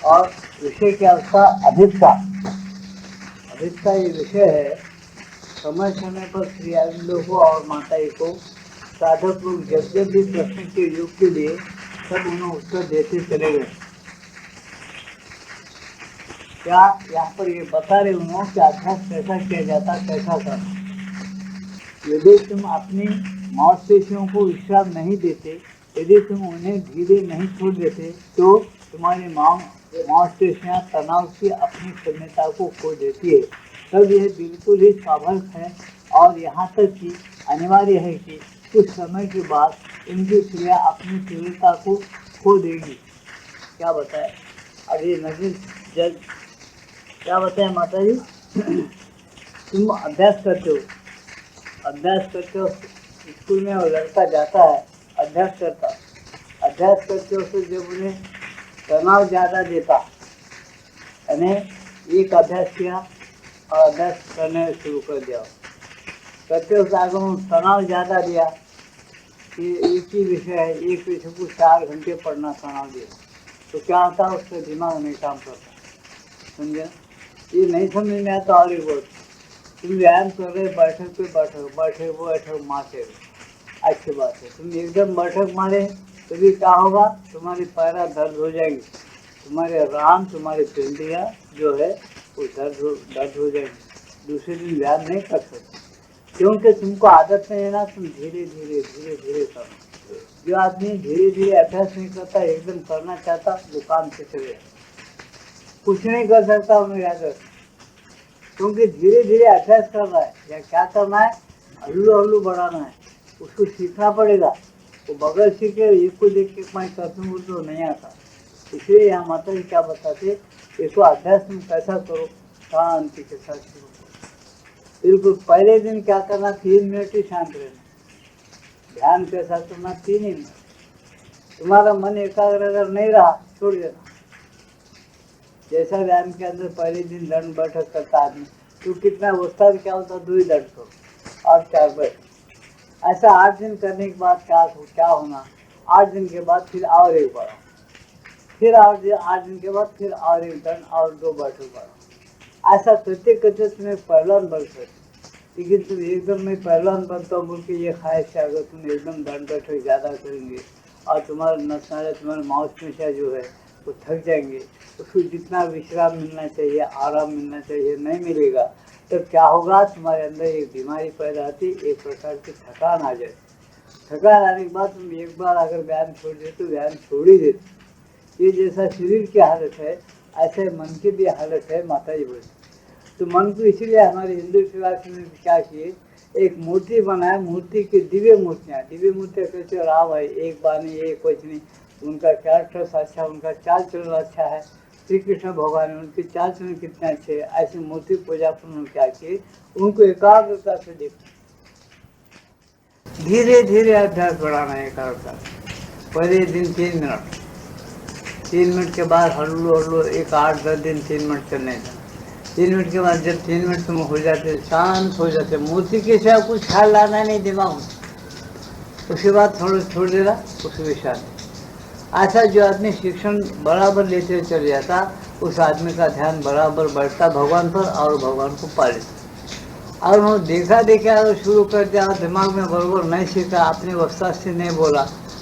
और विषय क्या उसका अभिप्सा। अभिप्सा ये विषय है, समय समय पर श्री अरविंदो को और माताजी को साधक लोग जब जब भी प्रश्न के युग के लिए सब उन्हें उत्तर देते चले गए। क्या यहाँ पर ये बता रहे उन्होंने कि अभ्यास कैसा किया जाता, कैसा करना। यदि तुम अपनी मांसपेशियों को विश्राम नहीं देते, यदि तुम उन्हें धीरे नहीं छोड़ देते, तो तुम्हारी मांसपेशियां तनाव की अपनी क्षमता को खो देती है। तब यह बिल्कुल ही स्वाभाविक है और यहाँ तक कि अनिवार्य है कि कुछ समय के बाद इनकी क्रिया अपनी तीव्रता को खो देगी। क्या बताए अब ये नजीर जज, क्या बताए माता जी? तुम अभ्यास करते हो, स्कूल में वो लड़का जाता है, अभ्यास करते हो, फिर जब उन्हें तनाव ज़्यादा देता, यानी एक अभ्यास किया और अभ्यास करने शुरू कर दिया, करते हो आगे तनाव ज़्यादा दिया कि एक ही विषय है, एक विषय को 4 घंटे पढ़ना तनाव दिया, तो क्या होता है, उसका दिमाग नहीं काम करता। समझे? ये नहीं समझ में आता और एक बात, तुम व्यायाम कर रहे, बैठक पे बैठक मारते, अच्छी बात है। तुम एकदम बैठक मारे तो भी क्या होगा, तुम्हारी पैरा दर्द हो जाएंगे, तुम्हारे रान, तुम्हारी पिंडियाँ जो है वो दर्द हो जाएंगे। दूसरे दिन व्यायाम नहीं कर सकते, क्योंकि तुमको आदत नहीं है ना। तुम धीरे धीरे करो। जो आदमी धीरे धीरे अभ्यास नहीं करता, एकदम करना चाहता, दुकान से चले कुछ नहीं कर सकता, उन्हें याद रख, क्योंकि धीरे धीरे अभ्यास कर रहा है। या क्या करना है, हल्लू बढ़ाना है, उसको सीखना पड़ेगा। वो बगैर सीखे एक को देख के मैं करता हूँ तो नहीं आता। इसलिए यहाँ माता जी क्या बताते, इसको अभ्यास में कैसा करो, शांति के साथ शुरू करो। बिल्कुल पहले दिन क्या करना, 3 मिनट ही शांत रहना, ध्यान के साथ करना 3 ही मिनट। तुम्हारा मन एकाग्र अगर नहीं रहा, छोड़ देना। जैसा व्यायाम के अंदर पहले दिन दंड बैठक करता आदमी, तो कितना उस्ताद क्या होता, 2 ही दंड करो और 4 बैठ। ऐसा 8 दिन करने के बाद क्या होना, 8 दिन के बाद फिर और एक बढ़ाओ, फिर 8 दिन के बाद फिर और एक दंड और 2 बैठक बढ़ाओ। ऐसा करते तुम्हें पहलवान बन सकते। लेकिन तुम एकदम में पहलवान बनता हूँ बोल के ये ख्वाहिश से अगर तुम एकदम दंड बैठक ज़्यादा करेंगे और तुम्हारा नसनारे, तुम्हारे मांसपेशियाँ जो है वो थक जाएंगे, उसको जितना विश्राम मिलना चाहिए, आराम मिलना चाहिए, नहीं मिलेगा, तब क्या होगा, तुम्हारे अंदर एक बीमारी पैदा होती, एक प्रकार की थकान आ जाए। थकान आने के बाद तुम एक बार अगर व्यायाम छोड़ देते तो व्यायाम छोड़ ही देते। ये जैसा शरीर की हालत है, ऐसे मन की भी हालत है। माता जी बोलती तो मन को इसीलिए हमारे हिंदू शिवाजी में क्या किए, एक मूर्ति बनाए, मूर्ति की दिव्य मूर्तियाँ कैसे, राम है, एक बानी एक वचनी, उनका कैरेक्टर अच्छा, उनका चाल चलन अच्छा है। श्री कृष्ण भगवान, उनके चाल चलन कितने अच्छे है। ऐसी मूर्ति पूजा पर उन्होंने क्या किए, उनको एकाग्रता से देखो, धीरे धीरे अभ्यास बढ़ाना है एकाग्रता। पहले दिन 3 मिनट के बाद हल्लू एक 8-10 दिन 3 मिनट चलने का। 3 मिनट के बाद जब 3 मिनट तुम हो जाते, शांत हो जाते, मूर्ति के सिवा कुछ ख्याल लाना नहीं दिमाग में, उसके बाद थोड़ा छोड़ देना, उसके भी शांति। ऐसा जो आदमी शिक्षण बराबर लेते हुए चल जाता, उस आदमी का ध्यान बराबर बढ़ता भगवान पर और भगवान को पा लेता। और वो देखा अगर शुरू कर दिया, दिमाग में बराबर नहीं सीखा, अपनी अवस्था से नहीं बोला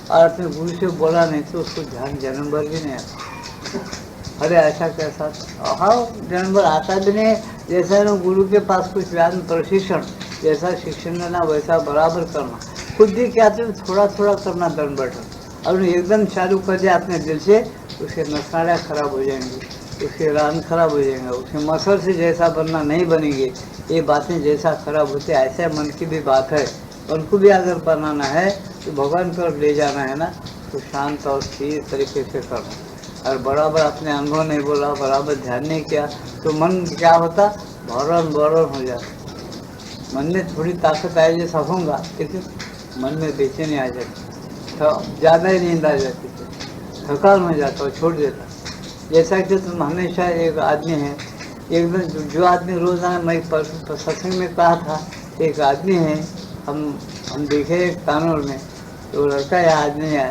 और अपने गुरु से बोला नहीं, तो उसको ध्यान जन्म भर भी नहीं आता। अरे ऐसा कैसा, हाँ जन्म भर आता भी नहीं। जैसा ना गुरु के पास कुछ व्यायाम प्रशिक्षण जैसा शिक्षण लेना, वैसा बराबर करना, खुद भी क्या थोड़ा करना दंड बैठक, और एकदम चालू कर दिया अपने दिल से, उसके नसाड़ियाँ खराब हो जाएंगी, उसके रान खराब हो जाएंगे, उसके मसल से जैसा बनना नहीं बनेंगे। ये बातें जैसा खराब होते, ऐसे मन की भी बात है। उनको भी अगर बनाना है तो भगवान पर ले जाना है ना, तो शांत और स्थिर तरीके से करना। और बराबर अपने अनुभव नहीं बोला, बराबर ध्यान नहीं किया, तो मन क्या होता, भौरन हो जाता। मन में थोड़ी ताकत आए जैसा होगा, लेकिन मन में बेचैनी आ जाती, ज़्यादा ही नींद आ जाती थी, थकान हो जाता और छोड़ देता। जैसा कि तुम हमेशा एक आदमी है, एकदम जो आदमी रोज़ाना, मैं सत्संग में कहा था, एक आदमी है, हम देखे कानून में, तो लड़का या आदमी है,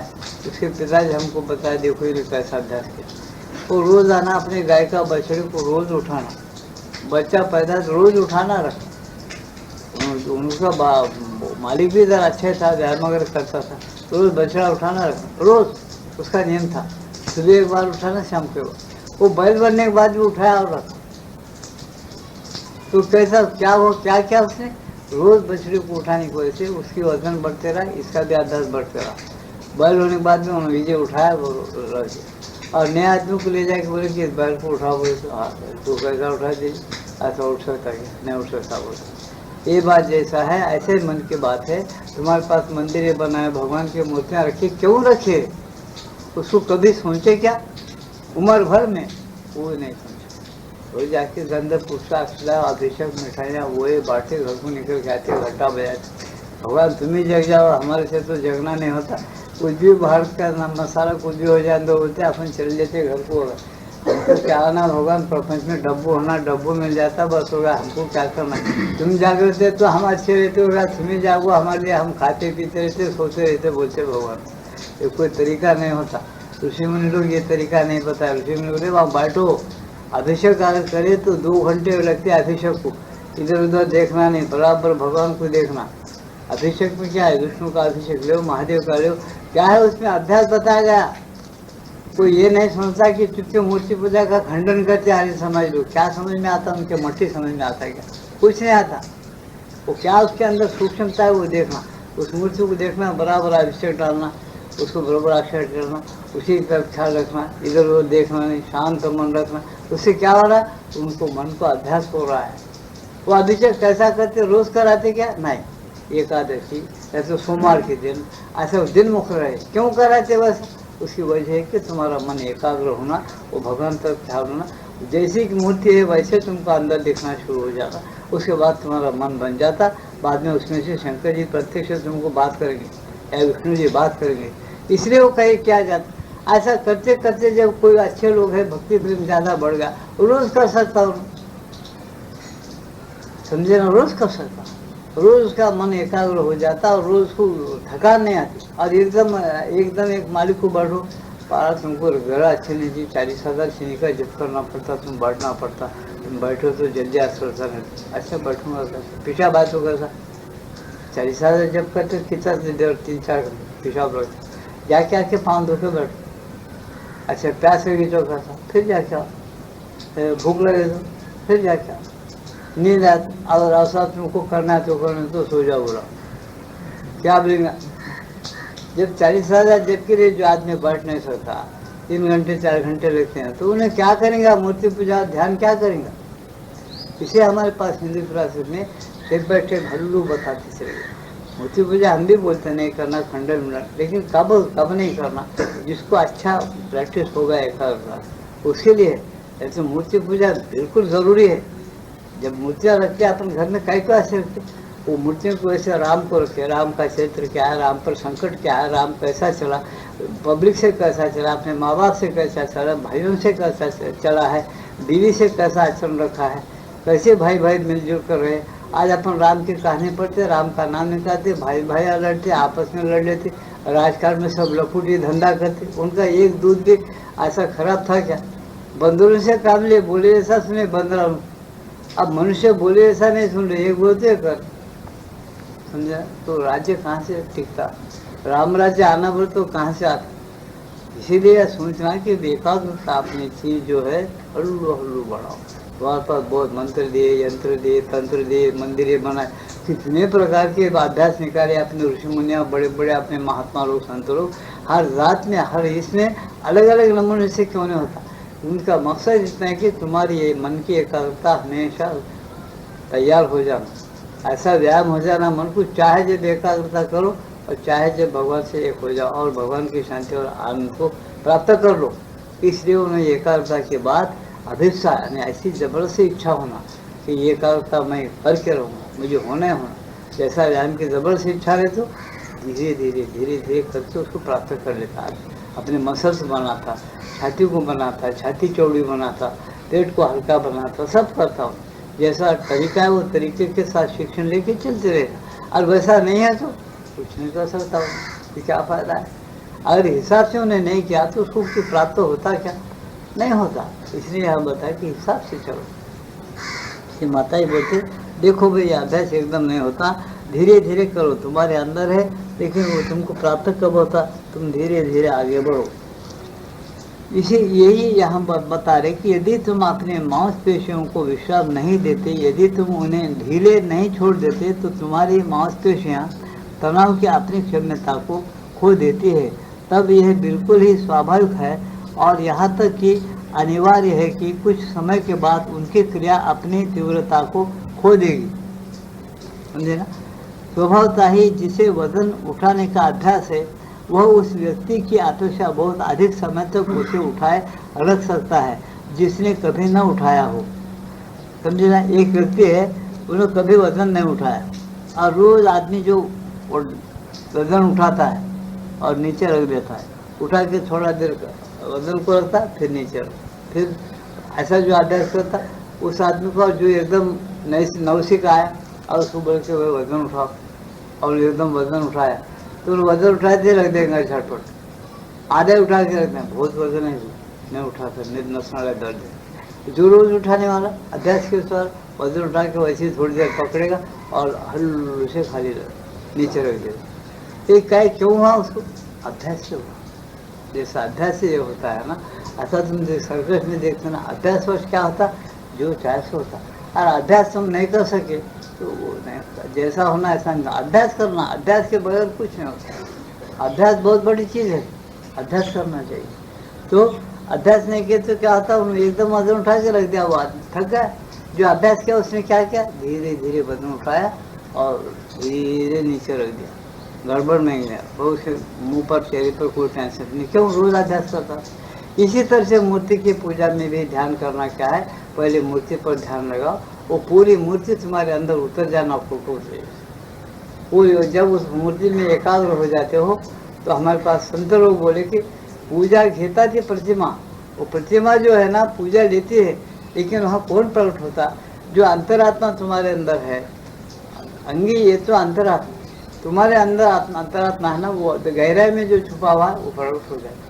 उसके पिताजी हमको बताया, देखो ये कैसा अभ्यास किया। वो रोज आना अपने गाय का बछड़े को रोज उठाना, बच्चा पैदा रोज उठाना रखना। उनका मालिक भी इधर अच्छा था, ध्यान वगैरह करता था, रोज बछड़ा उठाना रखना, रोज उसका नियम था। सुबह एक बार उठाना, शाम को एक बार। वो बैल बनने के बाद भी उठाया और रखा। तो कैसा क्या हो, क्या क्या उसने रोज बछड़े को उठाने की वजह से उसकी वजन बढ़ते रहा, इसका भी आदत बढ़ते रहा। बैल होने के बाद में उन्होंने विजय उठाया वो रख दिया। और नए आदमी को ले जाके बोले कि इस बैल को उठाओ, बोले तो हाँ तो कैसा उठा दीजिए, ऐसा उठ सकता है, नहीं उठ सकता बोलता। ये बात जैसा है ऐसे ही मन की बात है। तुम्हारे पास मंदिर बनाए, भगवान की मूर्तियाँ रखी, क्यों रखे? उसको कभी सोचे क्या? उम्र भर में वो नहीं सोचा। वो जाके गंदे पुस्तक खिलाओ, अभिषेक मिठाइयाँ वो बांटे, घर को निकल के आते, घंटा बजाते। भगवान तुम ही जग जाओ, हमारे से तो जगना नहीं होता। कुछ भी बाहर का मसाला कुछ भी हो जाए तो बोलते अपन चल लेते घर को। हमको क्या आना, भगवान प्रपंच में डब्बू होना, डब्बू मिल जाता बस होगा, हमको क्या करना। तुम जाग रहते तो हम अच्छे रहते होगा, तुम ही जागो हमारे लिए, हम खाते पीते रहते, सोते रहते, बोलते भगवान। ये कोई तरीका नहीं होता। ऋषि मुनि लोग ये तरीका नहीं बताया। ऋषि मुनि बोले वहाँ बैठो, अभिषेक अगर करे तो 2 घंटे लगते हैं अभिषेक को, इधर उधर देखना नहीं, बराबर भगवान को देखना। अभिषेक में क्या है? विष्णु का अभिषेक लो, महादेव का लो, क्या है उसमें अभ्यास बताया गया। कोई ये नहीं समझता कि चुपके मूर्ति पूजा का खंडन करते आर्य समाज लोग। क्या समझ में आता? उनके मट्टी समझ में आता है क्या? कुछ नहीं आता। वो क्या उसके अंदर सूक्ष्मता है वो देखना, उस मूर्ति को देखना, बराबर अभिषेक डालना, उसको बराबर अक्षर करना, उसी का ख्याल रखना, इधर उधर देखना नहीं, शांत मन रखना। उससे क्या हो रहा है? उनको मन को अभ्यास हो रहा है। वो अभिषेक कैसा करते? रोज कराते क्या? नहीं, एकादशी या तो सोमवार के दिन ऐसा दिन मुख रहे। क्यों कराते? बस उसकी वजह है कि तुम्हारा मन एकाग्र होना, वो भगवान तक ख्याल होना। जैसी की मूर्ति है वैसे तुमको अंदर दिखना शुरू हो जाता, उसके बाद तुम्हारा मन बन जाता। बाद में उसमें से शंकर जी प्रत्यक्ष तुमको बात करेंगे या विष्णु जी बात करेंगे, इसलिए वो कहे क्या जाता। ऐसा करते करते जब कोई अच्छे लोग हैं, भक्ति प्रेम ज़्यादा बढ़ गया, रोज कर सकता हूँ, समझे ना, रोज कर सकता, रोज उसका मन एकाग्र हो जाता और रोज को थकान नहीं आती। और एकदम एक मालिक को बढ़ो, पारा तुमको घर अच्छे नहीं जी, 40,000 सीनी का जब करना पड़ता, तुम बैठना पड़ता, तुम बैठो तो जल्दी असरता नहीं। अच्छा बैठूंगा कैसा, पेशाब आए तो कैसा? 40,000 जब करते कितना देर, 3-4 घंटे पेशाब लगता, जाके आके 5 धो के बैठो। अच्छा प्यास लगी तो कैसा, फिर जाके आओ, भूख लगे तो फिर जाके आओ, नींद आती, अगर ऐसा तुमको करना है तो करना, तो सो जाओ। बोला क्या बोलेंगे? जब 40,000 जब के लिए जो आदमी बैठ नहीं सकता, 3 घंटे 4 घंटे लगते हैं, तो उन्हें क्या करेंगे? मूर्ति पूजा ध्यान क्या करेंगे? इसे हमारे पास हिंदू फिरासत में स्टेप बाय स्टेप हल्लू बताते चले गए। मूर्ति पूजा हम भी बोलते नहीं करना, खंडन मिला, लेकिन कब नहीं करना, जिसको अच्छा प्रैक्टिस होगा एकाग्रता उसके लिए। ऐसे मूर्ति पूजा बिल्कुल ज़रूरी है। जब मूर्तियाँ रखते हैं अपन घर में, कई को ऐसे रखते, वो मूर्तियों को ऐसे राम को रखे, राम का चरित्र क्या है, राम पर संकट क्या है, राम कैसा चला, पब्लिक से कैसा चला, अपने माँ बाप से कैसा चला, भाइयों से कैसा चला है, बीवी से कैसा आचरण रखा है, कैसे भाई भाई मिलजुल कर रहे। आज अपन राम की कहानी पढ़ते, राम का नाम निकालते, भाई भाई लड़ते, आपस में लड़ लेते, राजकारण में सब लखूटी धंधा करते। उनका एक दूध भी ऐसा खराब था क्या? बंदरों से काम ले, बोले ऐसा सुने बंदर। अब मनुष्य बोले ऐसा नहीं सुन रहे, एक बोलते कर, समझा? तो राज्य कहाँ से टिकता? राम राज्य आना बोले तो कहाँ से आता? इसीलिए सोचना कि एकाग्रता अपनी चीज जो है हल्लू हल्लू बढ़ाओ। वहाँ पर बहुत मंत्र दिए, यंत्र दिए, तंत्र दिए, मंदिरें बनाए, कितने प्रकार के अभ्यास निकाले अपने ऋषि मुनिया, बड़े बड़े अपने महात्मा लोग, संत लोग। हर रात में, हर इसमें अलग अलग नमूने से क्यों नहीं होता? उनका मकसद इतना है कि तुम्हारी ये मन की एकाग्रता हमेशा तैयार हो जाना, ऐसा व्यायाम हो जाना मन को, चाहे जब एकाग्रता करो और चाहे जब भगवान से एक हो जाओ और भगवान की शांति और आनंद को प्राप्त कर लो। इसलिए उन्हें एकाग्रता के बाद अभिप्सा यानी ऐसी जबरदस्ती इच्छा होना कि ये एकाग्रता मैं करके रहूँगा, मुझे होना ही होना। जैसा व्यायाम की जबरदस्ती इच्छा रहे तो धीरे धीरे धीरे धीरे करके उसको प्राप्त कर लेता है। अपने मसल्स बनाता, छाती को बनाता, छाती चौड़ी बनाता, पेट को हल्का बनाता, सब करता हूँ। जैसा तरीका है वो तरीके के साथ शिक्षण लेके चलते रहेगा। और वैसा नहीं है तो कुछ नहीं कर सकता हूँ, तो क्या फ़ायदा है? अगर हिसाब से उन्हें नहीं किया तो उसको प्राप्त होता क्या? नहीं होता। इसलिए हम बताए कि हिसाब से चलो। कि माता ही बोलते देखो भाई अभ्यास एकदम नहीं होता, धीरे धीरे करो, तुम्हारे अंदर है लेकिन वो तुमको प्राप्त कब होता, तुम धीरे धीरे आगे बढ़ो। इसे यही यहाँ बता रहे कि यदि तुम अपने मांसपेशियों को विश्राम नहीं देते, यदि तुम उन्हें ढीले नहीं छोड़ देते, तो तुम्हारी मांसपेशियाँ तनाव की अपनी क्षमता को खो देती है। तब यह बिल्कुल ही स्वाभाविक है और यहाँ तक कि अनिवार्य है कि कुछ समय के बाद उनकी क्रिया अपनी तीव्रता को खो देगी। समझे ना? स्वभावतः ही जिसे वजन उठाने का अभ्यास है वह उस व्यक्ति की अपेक्षा बहुत अधिक समय तक उसे उठाए रख सकता है जिसने कभी न उठाया हो। समझे ना? एक व्यक्ति है, उन्होंने कभी वजन नहीं उठाया और रोज आदमी जो वजन उठाता है और नीचे रख देता है, उठा के थोड़ा देर वजन को रखता है फिर नीचे रखता, फिर ऐसा जो अभ्यास करता उस आदमी को जो एकदम नवसिका आया और उसको बोल के वजन उठाओ और एकदम वजन उठाया तो वजन उठा के रख देंगे झटपट, आधे उठा के रखते हैं, बहुत वजन है नहीं उठाता, नसनाड़ा दर्द है। जो रोज उठाने वाला अभ्यास के अनुसार वजन उठा के वैसे ही थोड़ी देर पकड़ेगा और हल्लू से खाली नीचे रख देगा। एक क्या क्यों हुआ? उसको अभ्यास से हुआ। जैसा अभ्यास से ये होता है ना, ऐसा तुम सर्कस में देखते ना, अभ्यास वर्ष क्या होता, जो चाहे सो होता। और अभ्यास तुम नहीं कर सके तो वो नहीं होता, जैसा होना ऐसा नहीं। अभ्यास करना, अभ्यास के बगैर कुछ नहीं होता। अभ्यास बहुत बड़ी चीज़ है, अभ्यास करना चाहिए। तो अभ्यास नहीं किया तो क्या होता, उन्होंने एकदम वजन उठा के रख दिया, वो आदमी थक गया। जो अभ्यास किया उसने क्या किया, धीरे धीरे वजन उठाया और धीरे नीचे रख दिया, गड़बड़ नहीं गया। बहुत से मुंह पर चेहरे पर कोई टेंशन नहीं, क्यों? रोज अभ्यास करता। इसी तरह से मूर्ति की पूजा में भी ध्यान करना क्या है, पहले मूर्ति पर ध्यान लगाओ, वो पूरी मूर्ति तुम्हारे अंदर उतर जाना फोटो से। वो जब उस मूर्ति में एकाग्र हो जाते हो तो हमारे पास संत लोग बोले कि पूजा घेता थी प्रतिमा, वो प्रतिमा जो है ना पूजा लेती है, लेकिन वहाँ कौन प्रकट होता? जो अंतरात्मा तुम्हारे अंदर है। अंगी ये तो अंतरात्मा तुम्हारे अंदर अंतरात्मा है ना, वो गहराई में जो छुपा हुआ है वो प्रकट हो जाता।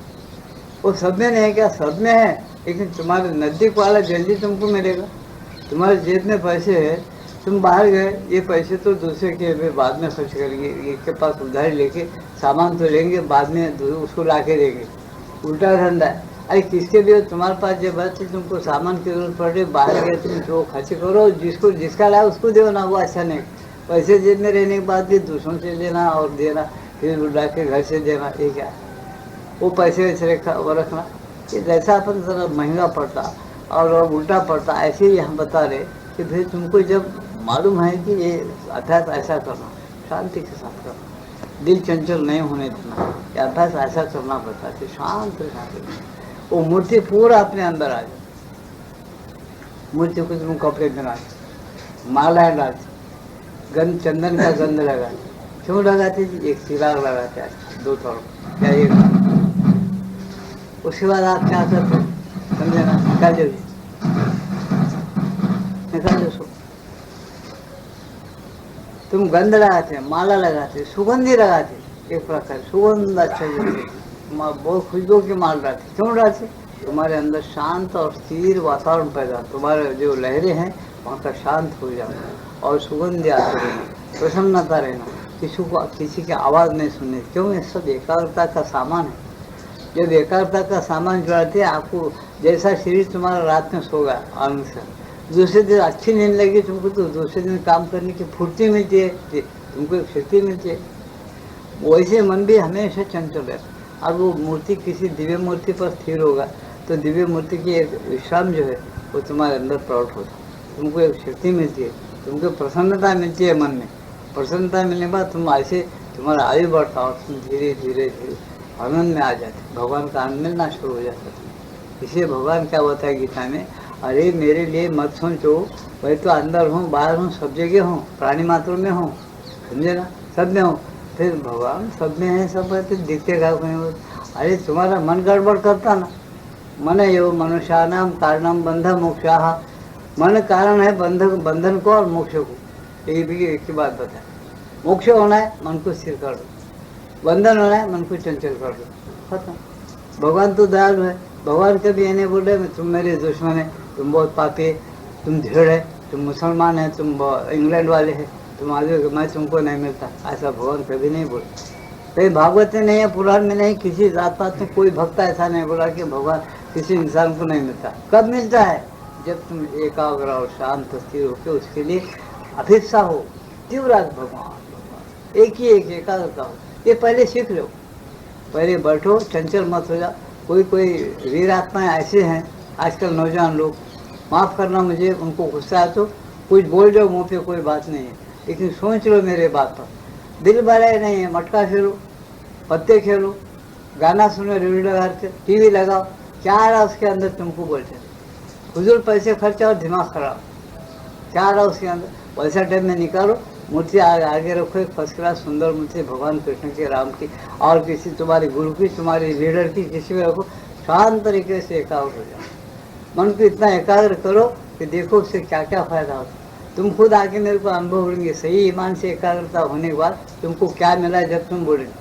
वो सब में नहीं है क्या? सब में है, लेकिन तुम्हारे नज़दीक वाला जल्दी तुमको मिलेगा। तुम्हारे जेब में पैसे है, तुम बाहर गए, ये पैसे तो दूसरे के बाद में खर्च करेंगे, इसके पास उधारी लेके सामान तो लेंगे, बाद में उसको ला के देंगे, उल्टा धंधा है। अरे किसके लिए? तुम्हारे पास जब है तुमको सामान की जरूरत पड़ रही, बाहर गए तुम जो खर्च करो, जिसको जिसका लाए उसको दो ना, वो अच्छा नहीं। पैसे जेब में रहने के बाद भी दूसरों से लेना और देना, फिर उड़ा के घर से देना, ये क्या? वो पैसे वैसे वो रखना, ये जैसा अपन जरा महंगा पड़ता और उल्टा पड़ता। ऐसे ही हम बता रहे कि भाई तुमको जब मालूम है कि ये अभ्यास ऐसा करना, शांति के साथ करना, दिल चंचल नहीं होने देना, ये अभ्यास ऐसा करना बताते, शांत रहना। वो मूर्ति पूरा अपने अंदर आ जाए। मूर्ति को तुम कपड़े पहनाते, मालाएं डालते, गंध चंदन का गंध लगाते, क्यों लगाते? एक चिराग लगाते हैं 2 तरफ या एक। उसके बाद आप क्या करते, समझे ना? निकाल दो, निकाल दो। तुम गंध लगाते, माला लगाते, सुगंधी लगाते, एक प्रकार सुगंध अच्छा जैसे बहुत खुशबू की माल डालते। क्यों डालते? तुम्हारे अंदर शांत और स्थिर वातावरण पैदा, तुम्हारे जो लहरें हैं वहाँ का शांत हो जाना और सुगंध आते रहना, प्रसन्नता रहना, किसी की आवाज़ नहीं सुननी। क्यों? ये सब एकाग्रता का सामान है। जब एकाग्रता का सामान जुड़ाते हैं आपको, जैसा शरीर तुम्हारा रात में सोगा आनंद से, दूसरे दिन अच्छी नींद लगी तुमको तो दूसरे दिन काम करने की फुर्ती मिलती है, तुमको एक शक्ति मिलती है। वैसे मन भी हमेशा चंचल रहता। और वो मूर्ति किसी दिव्य मूर्ति पर स्थिर होगा तो दिव्य मूर्ति की एक विश्राम जो है वो तुम्हारे अंदर प्रकट होता है, तुमको एक शक्ति मिलती है, तुमको प्रसन्नता मिलती है मन में। प्रसन्नता मिलने के बाद तुम ऐसे तुम्हारा आयु बढ़ता और तुम धीरे धीरे धीरे आनंद में आ जाते, भगवान का आनंद मिलना शुरू हो जाता है। इसलिए भगवान क्या होता है गीता में, अरे मेरे लिए मत सोचो, वही तो अंदर हूँ बाहर हूँ सब जगह हूँ, प्राणी मात्र में हूँ, समझे ना? सब में हूँ। फिर भगवान सब में है, सब है, फिर दिखते का कहीं। अरे तुम्हारा मन गड़बड़ करता ना, मन यो मनुष्यानाम कारणम बंध मोक्षाः, मन कारण है बंधन को और मोक्ष को। ये भी एक ही बात बताए, मोक्ष होना है मन को स्थिर कर दो, बंधन होना है मन को चंचल कर दो, खत्म। भगवान तो दयालु है, भगवान कभी ये नहीं बोल रहे तुम मेरे दुश्मन है, तुम बहुत पापी है, तुम भेड़ है, तुम मुसलमान है, तुम इंग्लैंड वाले हैं, तुम आ जाओगे, मैं तुमको नहीं मिलता। ऐसा भगवान कभी नहीं बोले। कहीं भागवत में नहीं है, पुराण में नहीं, किसी जात पात में कोई भक्त ऐसा नहीं बोला कि भगवान किसी इंसान को नहीं मिलता। कब मिलता है? जब तुम एकाग्र और शांत स्थिर होकर उसके लिए अभिप्सा हो, तीव्र भगवान एक ही एक एकाग्रता हो। ये पहले सीख लो, पहले बैठो, चंचल मत हो जाओ। कोई वीर आत्माएं ऐसे हैं आजकल नौजवान लोग, माफ़ करना मुझे, उनको गुस्सा है तो कुछ बोल जाओ मुँह पे, कोई बात नहीं है, लेकिन सोच लो मेरे बात पर। दिल भरा नहीं है, मटका खेलो, पत्ते खेलो, गाना सुनो, रेडियो लगा के, टीवी लगाओ, क्या आ रहा उसके अंदर तुमको बोलते, फजूल पैसे खर्चा और दिमाग खराब, क्या आ रहा उसके अंदर। वैसा टाइम में निकालो, मूर्ति आगे रखो, एक फर्स्ट क्लास सुंदर मूर्ति भगवान कृष्ण की, राम की, और किसी तुम्हारे गुरु की, तुम्हारी लीडर की, किसी भी रखो, शांत तरीके से एकाग्र हो जाओ। मन को इतना एकाग्र करो कि देखो उससे क्या क्या फायदा होता है। तुम खुद आके मेरे को अनुभव बोलेंगे, सही ईमान से एकाग्रता होने के बाद तुमको क्या मिला है। जब तुम बोलेंगे,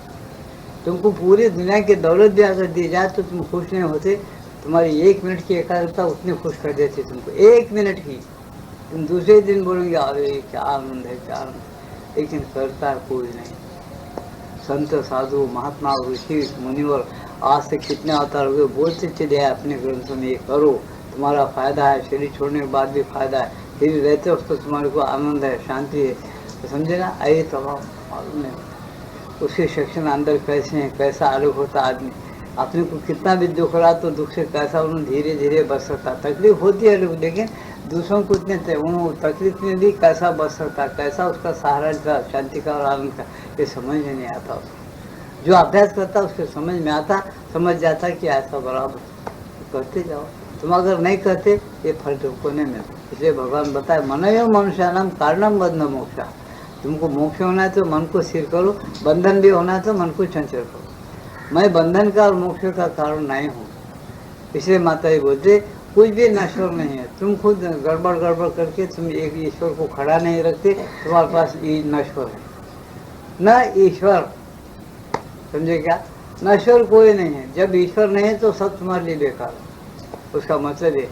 तुमको पूरी दुनिया की दौलत भी अगर दी जाए तो तुम खुश नहीं होते। तुम्हारी 1 मिनट की एकाग्रता उतनी खुश कर देती तुमको, 1 मिनट की। तुम दूसरे दिन बोलेंगे अरे क्या आनंद है, क्या आनंद है, लेकिन करता कोई नहीं। संत साधु महात्मा ऋषि मुनिवर आज से कितने अवतार हुए, बोलते चले आए अपने ग्रंथों में, ये करो तुम्हारा फायदा है, शरीर छोड़ने के बाद भी फायदा है, फिर रहते वक्त तो तुम्हारे को आनंद है, शांति है। तो समझे ना, आइए तमाम मालूम नहीं उसके सेक्शन अंदर कैसे हैं, कैसा अलग होता आदमी। अपने को कितना भी दुख रहा तो दुख से कैसा उन्होंने धीरे धीरे बच सकता। तकलीफ होती है लेकिन दूसरों को इतने तकलीफ में भी कैसा बच सकता, कैसा उसका सहारा था शांति का और आनंद का, ये समझ में नहीं आता उसको। जो अभ्यास करता उसके समझ में आता, समझ जाता कि ऐसा बराबर करते जाओ। तुम अगर नहीं करते ये फल तुमको नहीं मिलता। इसलिए भगवान बताए मनयो मनुष्यानाम कारणम बंध मोक्षा। तुमको मोक्ष होना है तो मन को स्थिर करो, बंधन भी होना है तो मन को चंचल करो। मैं बंधन का और मोक्ष का कारण नहीं हूँ। इसलिए माता जी बोलते कुछ भी नश्वर नहीं है। तुम खुद गड़बड़ करके तुम एक ईश्वर को खड़ा नहीं रखते, तुम्हारे पास ये नश्वर है न ईश्वर। समझे क्या? नश्वर कोई नहीं है। जब ईश्वर नहीं है तो सब तुम्हारे लिए बेकार है, उसका मतलब है।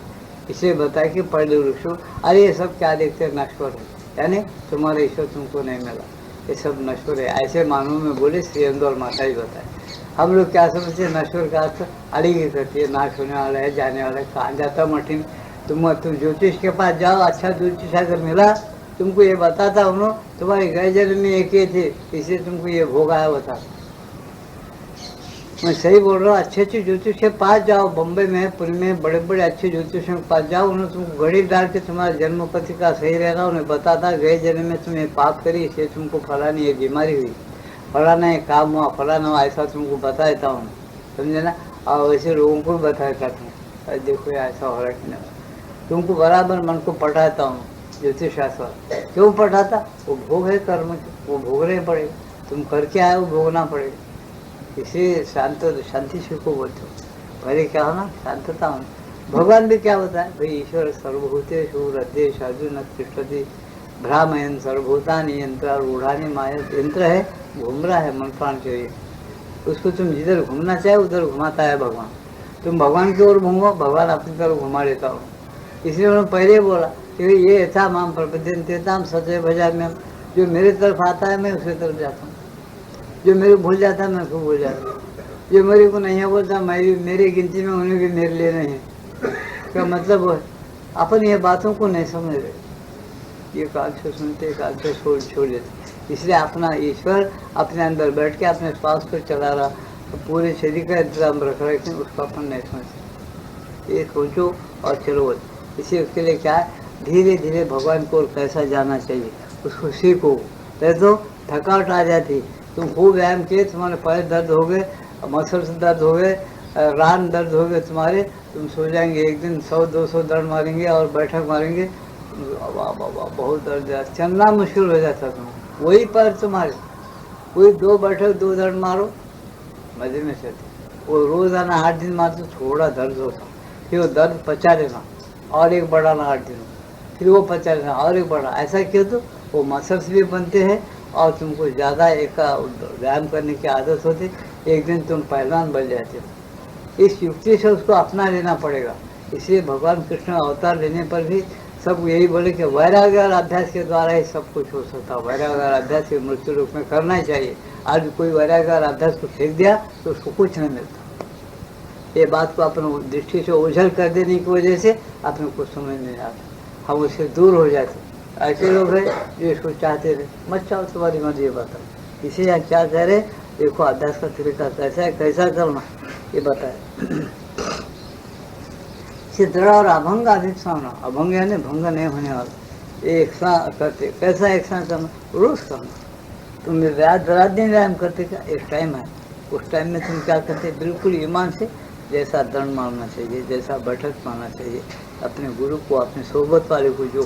इसे बताया कि पढ़े वृक्षो, अरे ये सब क्या देखते नश्वर है, यानी तुम्हारा ईश्वर तुमको नहीं मिला, ये सब नश्वर है। ऐसे मानव में बोले श्री और माता जी बताए। हम लोग क्या समझते हैं नश्वर का अर्थ अड़िगी करती है, नाश होने वाला है, जाने वाला है, कहाँ जाता मठिन। तुम ज्योतिष के पास जाओ, अच्छा ज्योतिष अगर मिला तुमको ये बताता उन्होंने तुम्हारे गए जन्म में एक ही थे, इसलिए तुमको ये भोग आया बता। मैं सही बोल रहा हूँ। अच्छे ज्योतिष के पास जाओ, बम्बई में, पुणे में, बड़े बड़े अच्छे ज्योतिषों के पास जाओ, उन्होंने तुमको घड़ी डाल के तुम्हारा जन्मपति का सही रहना उन्हें बताता। गए जन्म में तुमने पाप करी इसलिए तुमको फलानी ये बीमारी हुई, फलाना ये काम हुआ, फलाना हुआ, ऐसा तुमको बता देता हूँ, समझे ना। और वैसे लोगों को भी बताता हूँ, अरे देखो ऐसा हो रहा है कि नहीं। तुमको बराबर मन को पढ़ाता हूँ ज्योतिष शास्त्र। क्यों पढ़ाता? वो भोग है कर्म, वो भोगने पड़ेगा, तुम करके आए वो भोगना पड़ेगा। इसे शांति से को बोलते हो। पहले क्या होना? शांतता होना। भगवान भी क्या होता है भाई, ईश्वर सर्वभूतेषु हृदय साधु न तिष्ठति भ्रामयन सर्वभूतानि यंत्र रूढ़ानि माया। यंत्र है, घूम रहा है मन प्राण चाहिए, उसको तुम जिधर घूमना चाहे उधर घुमाता है भगवान। तुम भगवान की ओर घूमो, भगवान अपनी तरफ घुमा देता हो। इसलिए उन्होंने पहले बोला कि ये यथा माम प्रपद्यन्तेताम सदैव भजाम्यहम्। जो मेरे तरफ आता है मैं उसकी तरफ जाता हूँ, जो मेरे भूल जाता है मैं उसको भूल जाता हूँ, जो मेरे को नहीं बोलता मेरी गिनती में उन्हें भी मेरे लिए नहीं है। क्या मतलब वो अपन ये बातों को नहीं समझ रहे, ये काल से सुनते काल से छोड़ देते। इसलिए अपना ईश्वर अपने अंदर बैठ के अपने श्वास को चला रहा, तो पूरे शरीर का इंतजाम रख रहा है, लेकिन उसको अपन नहीं समझते। ये सोचो और चलो। इसी उसके लिए क्या है, धीरे धीरे भगवान को कैसा जाना चाहिए उसको सीखो। तो थकावट आ जाती, तुम खूब व्यायाम किए, तुम्हारे पैर दर्द हो गए, मसल्स दर्द हो गए, रान दर्द हो गए तुम्हारे, तुम सो जाएंगे। एक दिन 100-200 दर्द मारेंगे और बैठक मारेंगे, वाह वाह वाह बहुत दर्द है, चलना मुश्किल हो जाता तुम। वही पैर तुम्हारे, वही 2 बैठक 2 दर्द मारो, मजे में चलते। वो रोजाना 8 दिन मारते थोड़ा दर्द होता, फिर वो दर्द पचा लेना और एक बढ़ाना 8 दिन, फिर वो पचा लेना और एक बढ़ा। ऐसा क्यों? तो वो मसल्स भी बनते हैं और तुमको ज़्यादा एक व्यायाम करने की आदत होती, एक दिन तुम पहलवान बन जाते हो। इस युक्ति से उसको अपना लेना पड़ेगा। इसलिए भगवान कृष्ण अवतार लेने पर भी सब यही बोले कि वैराग्य और अभ्यास के द्वारा ही सब कुछ हो सकता है। वैराग्य और अभ्यास के मृत्यु रूप में करना ही चाहिए। आज कोई वैराग्य और अभ्यास को फेंक दिया तो उसको कुछ नहीं मिलता। ये बात को अपने दृष्टि से ओझल कर देने की वजह से अपने को समझ नहीं आता, हम उससे दूर हो जाते। ऐसे लोग हैं जो इसको चाहते रहे, मत चाहो तुम्हारी मर्जी, ये बताओ। इसे यहाँ क्या कह रहे, देखो अभ्यास का तरीका कैसा है, कैसा करना ये बताए। दृढ़ और अभंग अधिष्ठान, अभंग यानी भंग नहीं होने वाला। एक साथ करते, कैसा एक साथ करना, रोज करना। तुम रात दिन व्यायाम करते क्या, एक टाइम है, उस टाइम में तुम क्या करते, बिल्कुल ईमान से जैसा दंड मारना चाहिए, जैसा बैठक मारना चाहिए, अपने गुरु को, अपने सोबत वाले को जो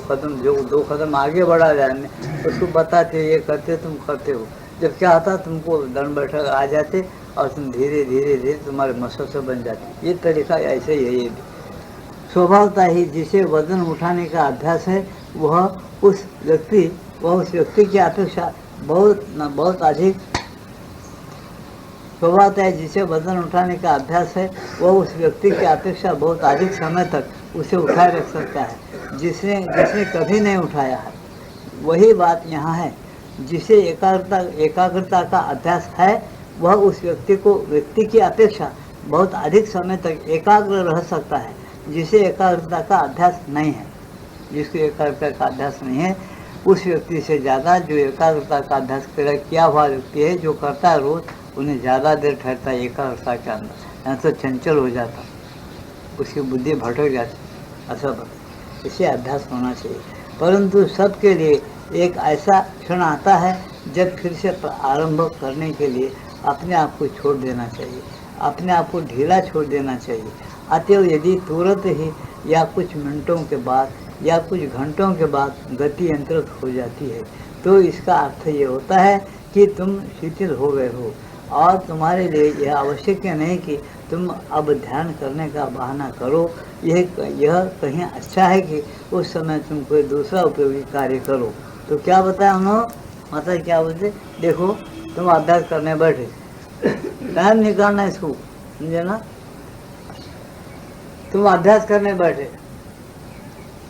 2 कदम आगे बढ़ा जाए उसको बताते, ये करते तुम करते हो। जब क्या आता तुमको दंड बैठक आ जाते और तुम धीरे धीरे तुम्हारे मसल से बन जाते। ये तरीका ऐसे ही है। ये भी स्वभावता ही जिसे वजन उठाने का अभ्यास है वह उस व्यक्ति की अपेक्षा बहुत अधिक, स्वभावता है जिसे वजन उठाने का अभ्यास है वह उस व्यक्ति की अपेक्षा बहुत अधिक समय तक उसे उठाए रख सकता है जिसने कभी नहीं उठाया है। वही बात यहाँ है, जिसे एकाग्रता का अभ्यास है वह उस व्यक्ति की अपेक्षा बहुत अधिक समय तक एकाग्र रह सकता है जिसे एकाग्रता का अभ्यास नहीं है। जिसको एकाग्रता का अभ्यास नहीं है उस व्यक्ति से ज़्यादा जो एकाग्रता का अभ्यास किया हुआ व्यक्ति है, जो करता है रोज, उन्हें ज़्यादा देर ठहरता है एकाग्रता के अंदर। यहाँ तो चंचल हो जाता, उसकी बुद्धि भटक जाती, ऐसा बता। इसे अभ्यास होना चाहिए। परंतु सबके लिए एक ऐसा क्षण आता है जब फिर से आरंभ करने के लिए अपने आप को छोड़ देना चाहिए, अपने आप को ढीला छोड़ देना चाहिए। अतएव यदि तुरंत ही या कुछ मिनटों के बाद या कुछ घंटों के बाद गति यंत्रित हो जाती है तो इसका अर्थ ये होता है कि तुम शिथिल हो गए हो और तुम्हारे लिए यह आवश्यक नहीं कि तुम अब ध्यान करने का बहाना करो। यह कहीं अच्छा है कि उस समय तुम कोई दूसरा उपयोगी कार्य करो। तो क्या बताया उन्होंने, मतलब क्या बोलते, देखो तुम अभ्यास करने बैठे, टाइम निकालना इसको, समझे ना। तुम अभ्यास करने बैठे,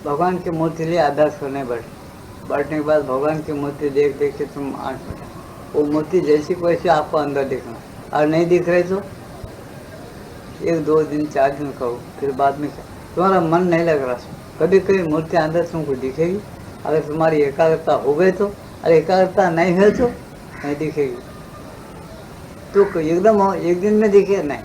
भगवान की मूर्ति लिए अभ्यास करने बैठने के बाद भगवान की मूर्ति देख के तुम आँख बैठे, वो मूर्ति जैसी को वैसे आपको अंदर दिखना, और नहीं दिख रहे तो 1 2 दिन 4 दिन करो, फिर बाद में तुम्हारा मन नहीं लग रहा। कभी कभी मूर्ति अंदर तुमको दिखेगी, अगर तुम्हारी एकाग्रता हो गई तो, अरे एकाग्रता नहीं है तो नहीं दिखेगी। तो एकदम एक दिन में दिखे नहीं,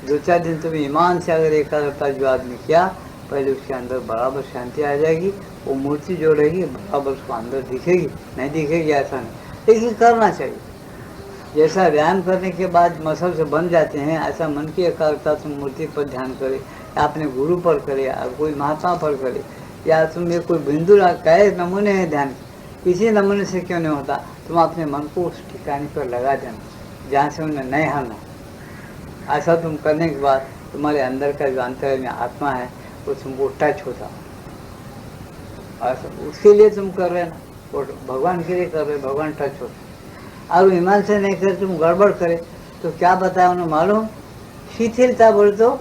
2-4 दिन तुम ईमान से अगर एकाग्रता जो आदमी किया, पहले उसके अंदर बराबर शांति आ जाएगी, वो मूर्ति जो रहेगी बराबर उसको अंदर दिखेगी, नहीं दिखेगी ऐसा नहीं, लेकिन करना चाहिए। जैसा व्यायाम करने के बाद मसल से बन जाते हैं, ऐसा मन की एकाग्रता तुम मूर्ति पर ध्यान करे, या अपने गुरु पर करे, या कोई महात्मा पर करे, या तुम ये कोई बिंदु कई नमूने हैं ध्यान, किसी नमूने से क्यों नहीं होता, तुम अपने मन को उस ठिकाने पर लगा देना जहाँ से उन्हें नहीं हरना। ऐसा तुम करने के बाद तुम्हारे अंदर का जो अंतर में आत्मा है वो तुमको टच होता, और उसके लिए तुम कर रहे ना, वो भगवान के लिए कर रहे, भगवान टच होता। और ईमान से नहीं करे, तुम गड़बड़ करे तो क्या बताया उन्हें मालूम, शिथिलता बोले तो